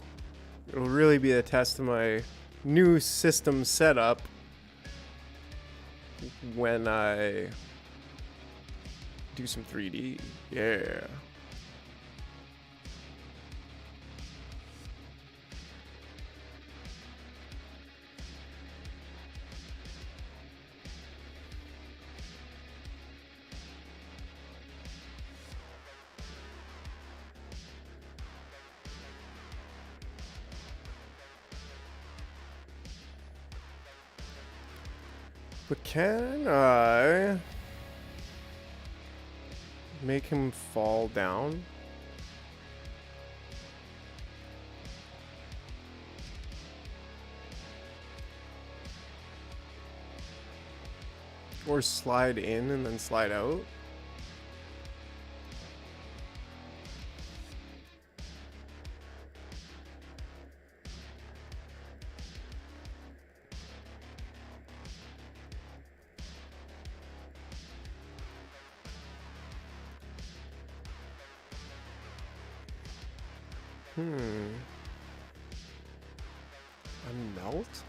it'll really be a test of my new system setup when I do some 3D. Yeah. But can I make him fall down? Or slide in and then slide out? Unmelt?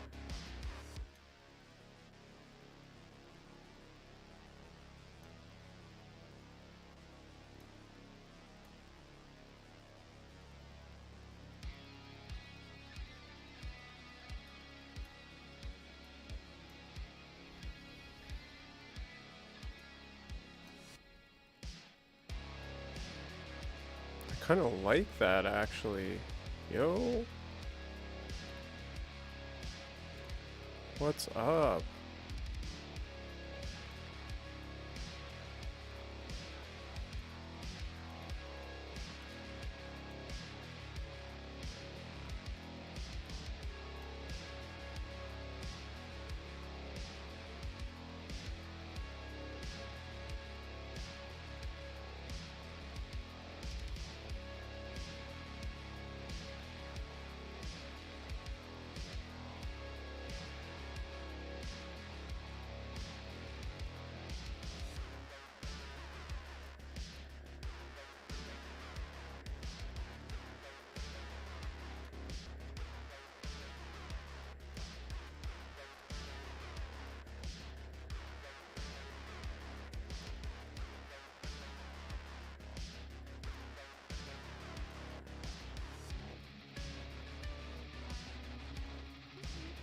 I kind of like that actually. Yo. What's up?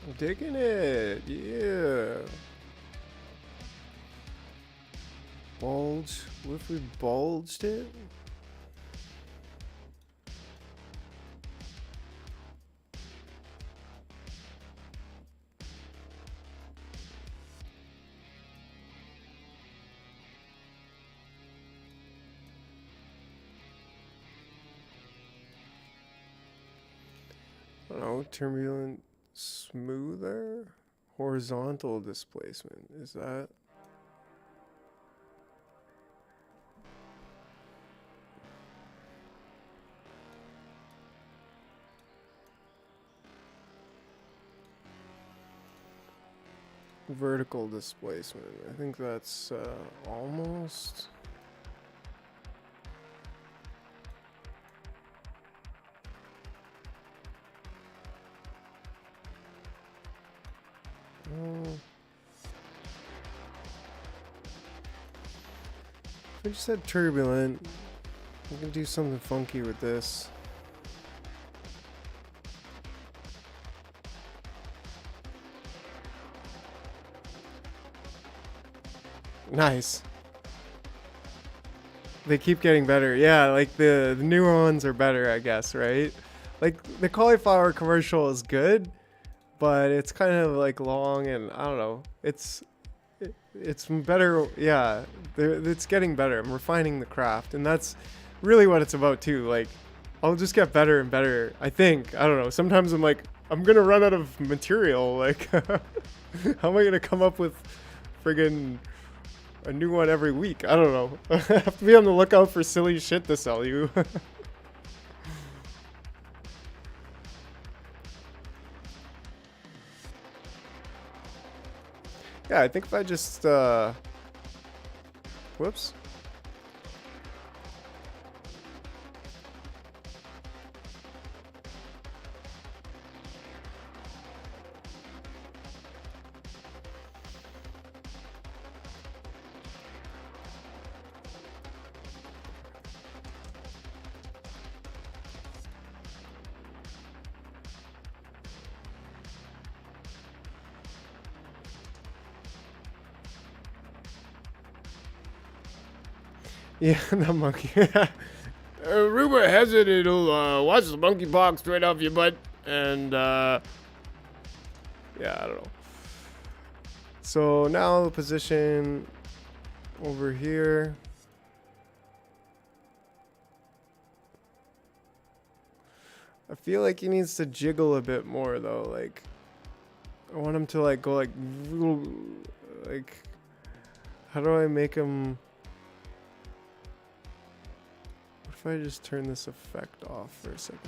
I'm digging it, yeah. Bulge, what if we bulged it? I don't know, turbulent smoother? Horizontal displacement, is that? Vertical displacement, I think that's almost. I just said turbulent. We can do something funky with this. Nice. They keep getting better. Yeah, like the newer ones are better, I guess, right? Like the cauliflower commercial is good, but it's kind of like long and I don't know. It's better. Yeah, it's getting better. I'm refining the craft, and that's really what it's about too. Like I'll just get better and better. I think. I don't know. Sometimes I'm like, I'm gonna run out of material. Like, how am I gonna come up with friggin' a new one every week? I don't know. I have to be on the lookout for silly shit to sell you. Yeah, I think if I just, whoops. Yeah, the monkey. Rumor has it it'll watch the monkeypox straight off your butt, and yeah, I don't know. So now the position over here. I feel like he needs to jiggle a bit more though. Like, I want him to like go like, how do I make him? If I just turn this effect off for a second.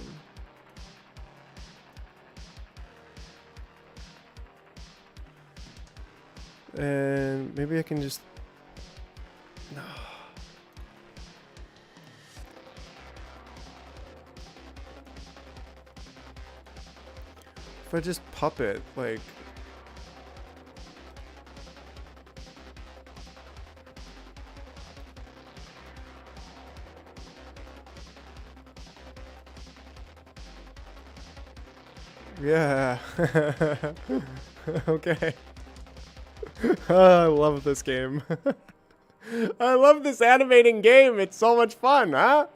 And maybe I can just... No. If I just puppet, like... Yeah. Okay. I love this game. I love this animating game. It's so much fun, huh?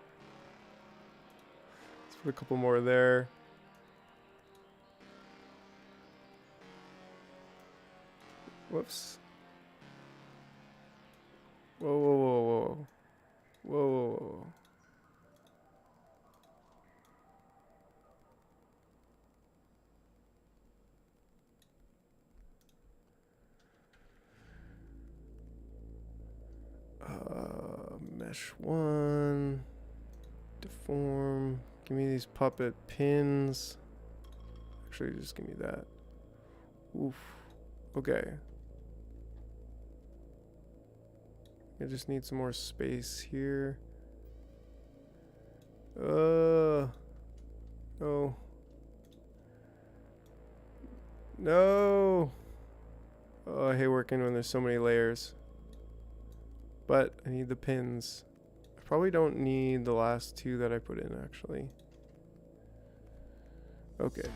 Let's put a couple more there. Whoops. Whoa, whoa, whoa, whoa. Whoa, whoa, whoa. Mesh 1, deform, give me these puppet pins. Actually, just give me that. Oof. Okay. I just need some more space here. No. No. Oh, I hate working when there's so many layers. But I need the pins. I probably don't need the last two that I put in, actually. Okay.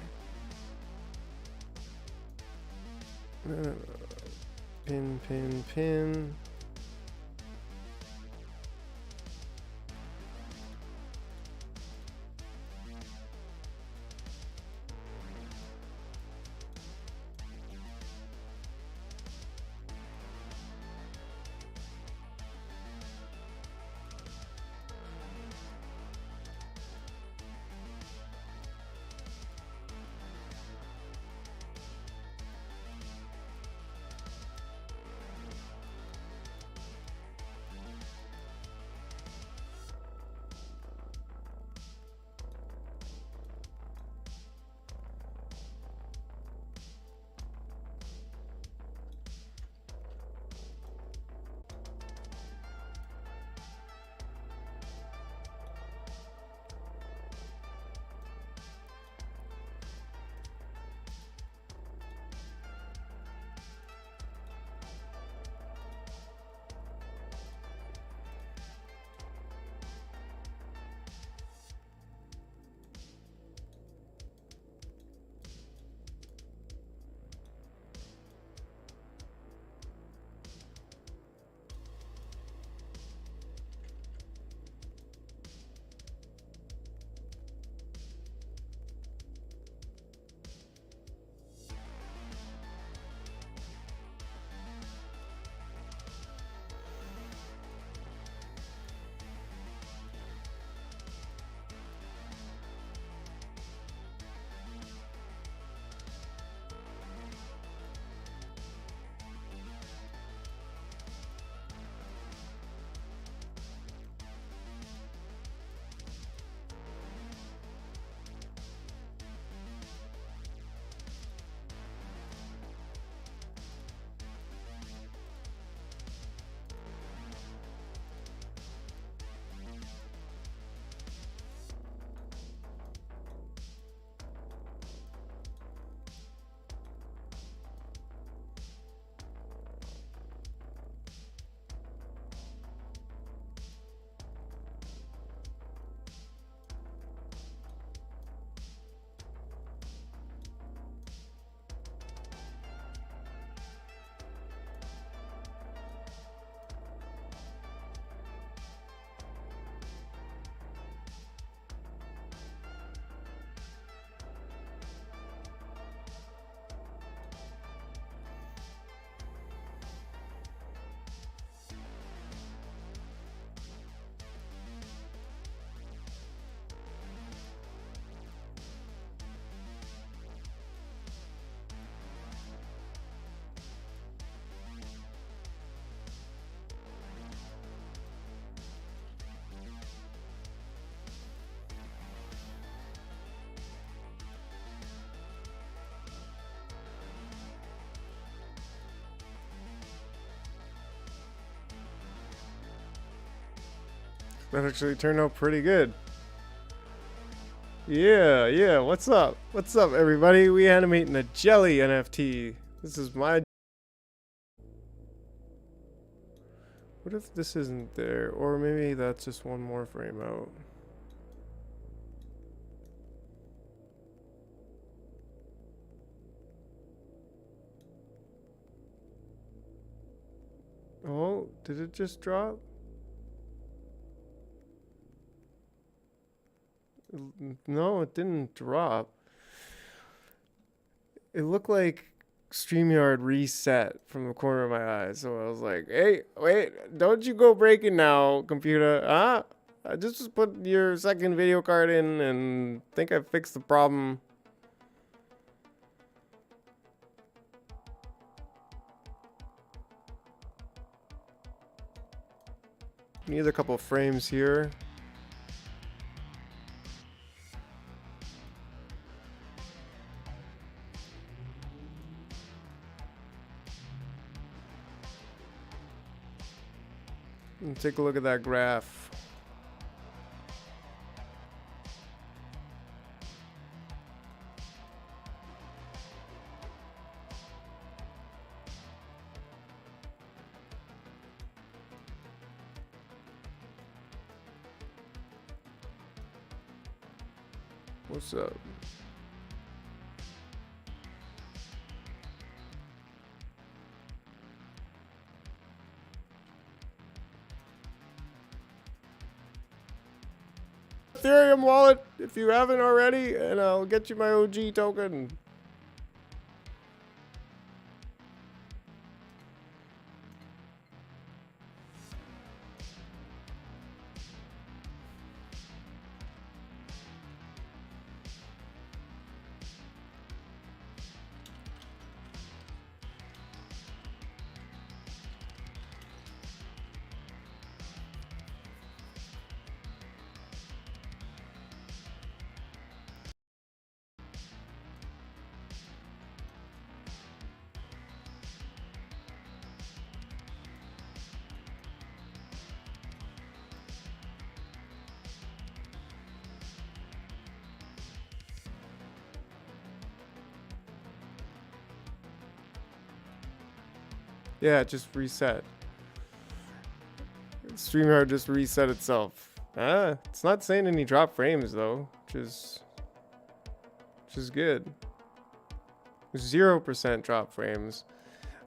Pin, pin, pin. That actually turned out pretty good. Yeah, what's up? What's up, everybody? We animating a jelly NFT. This is my... What if this isn't there? Or maybe that's just one more frame out. Oh, did it just drop? No, it didn't drop. It looked like StreamYard reset from the corner of my eye. So I was like, hey, wait, don't you go breaking now, computer. Huh? I just put your second video card in and think I fixed the problem. Need a couple frames here. And take a look at that graph. What's up? Ethereum wallet if you haven't already, and I'll get you my OG token. Yeah, it just reset. StreamYard just reset itself. It's not saying any drop frames though, which is good. 0% drop frames.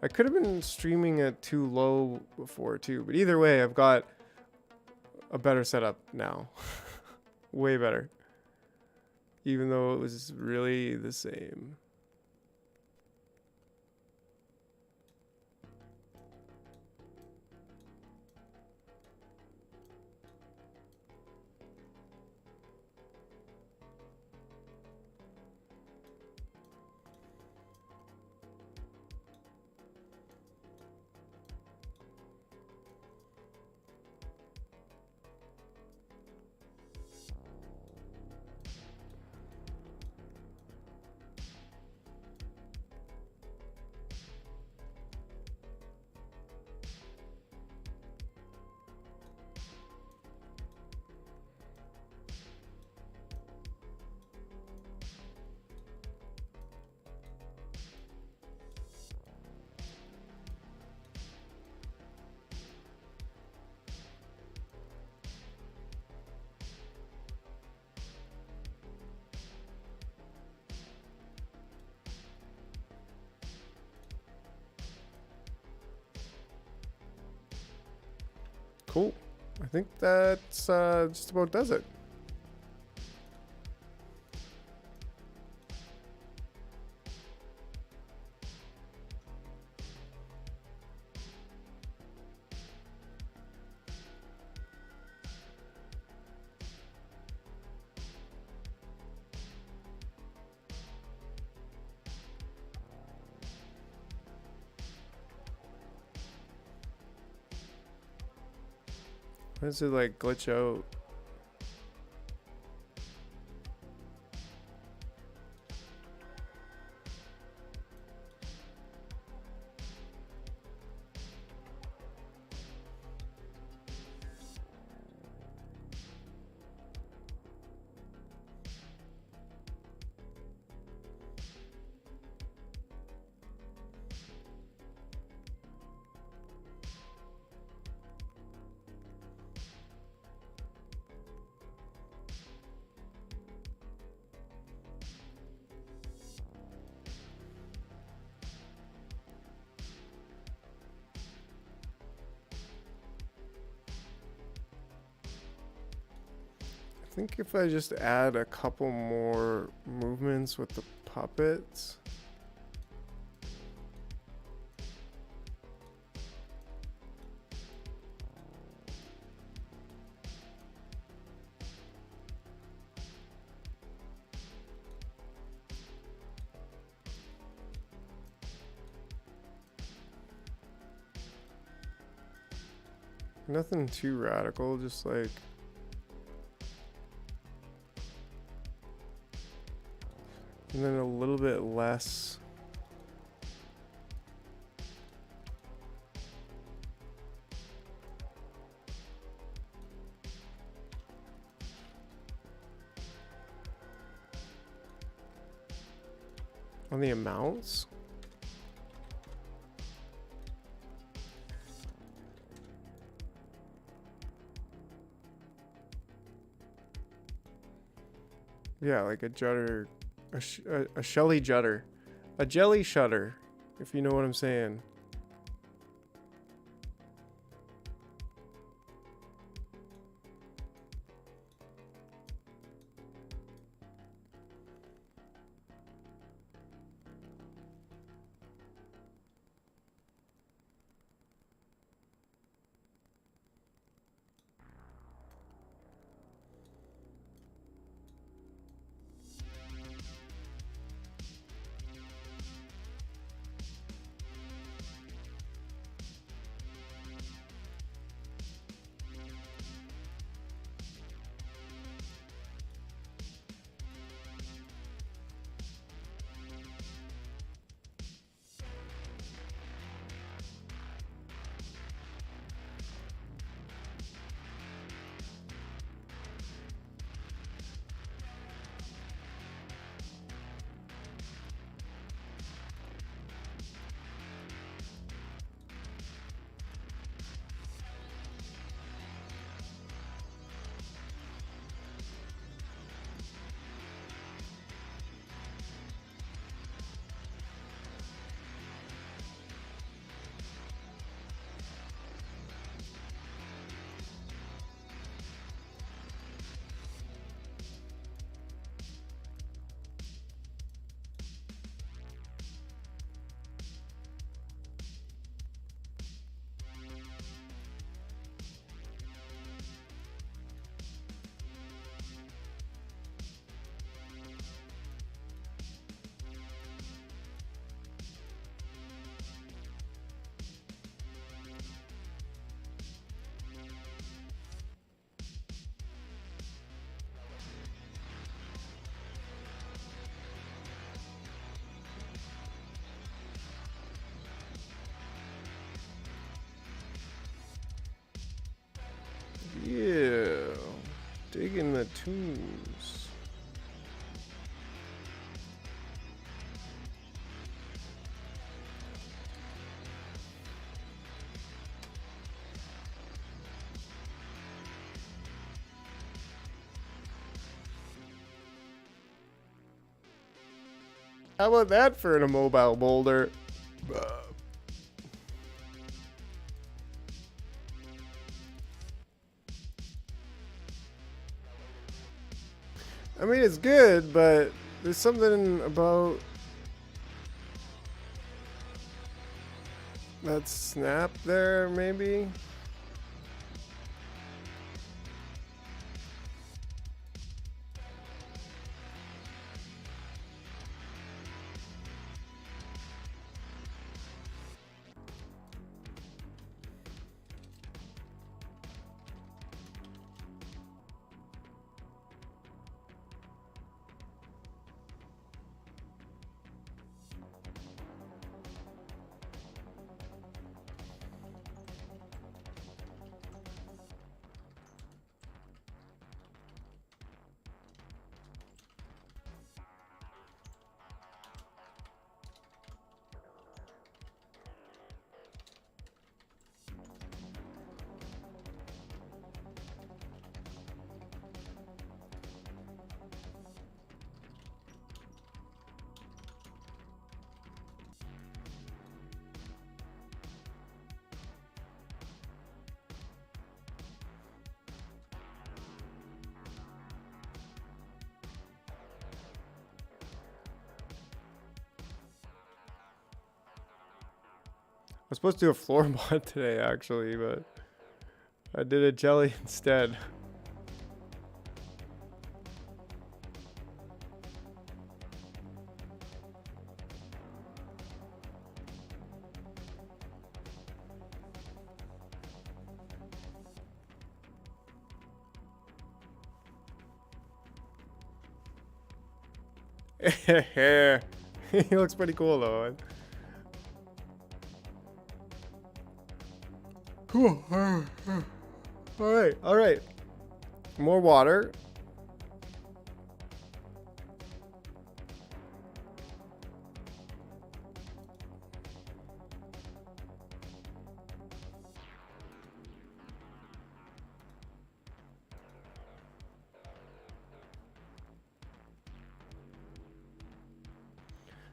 I could have been streaming at too low before too, but either way, I've got a better setup now. Way better. Even though it was really the same. Cool. I think that's just about does it. Why does it like glitch out? think if I just add a couple more movements with the puppets. Nothing too radical, just like and then a little bit less on the amounts. Yeah, like a judder, a Shelly judder, a jelly shutter, if you know what I'm saying. Yeah, digging the tunes. How about that for an immobile boulder? I mean, it's good, but there's something about that snap there, maybe? was supposed to do a floor mod today, actually, but I did a jelly instead. He looks pretty cool though. Cool. All right. More water.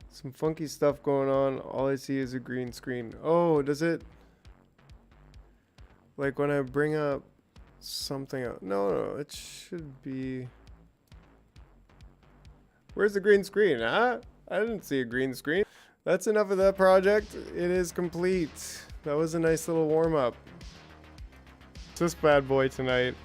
Some funky stuff going on. All I see is a green screen. Oh, does it? Like when I bring up something else. No, it should be. Where's the green screen, huh? I didn't see a green screen. That's enough of that project. It is complete. That was a nice little warm up. This bad boy tonight.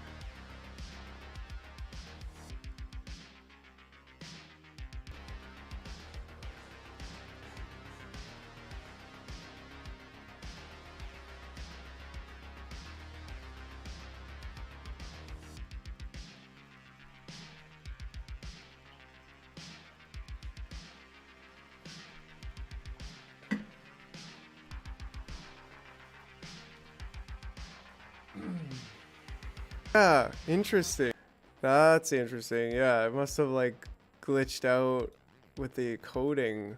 Yeah, interesting. That's interesting. Yeah, it must have like glitched out with the coding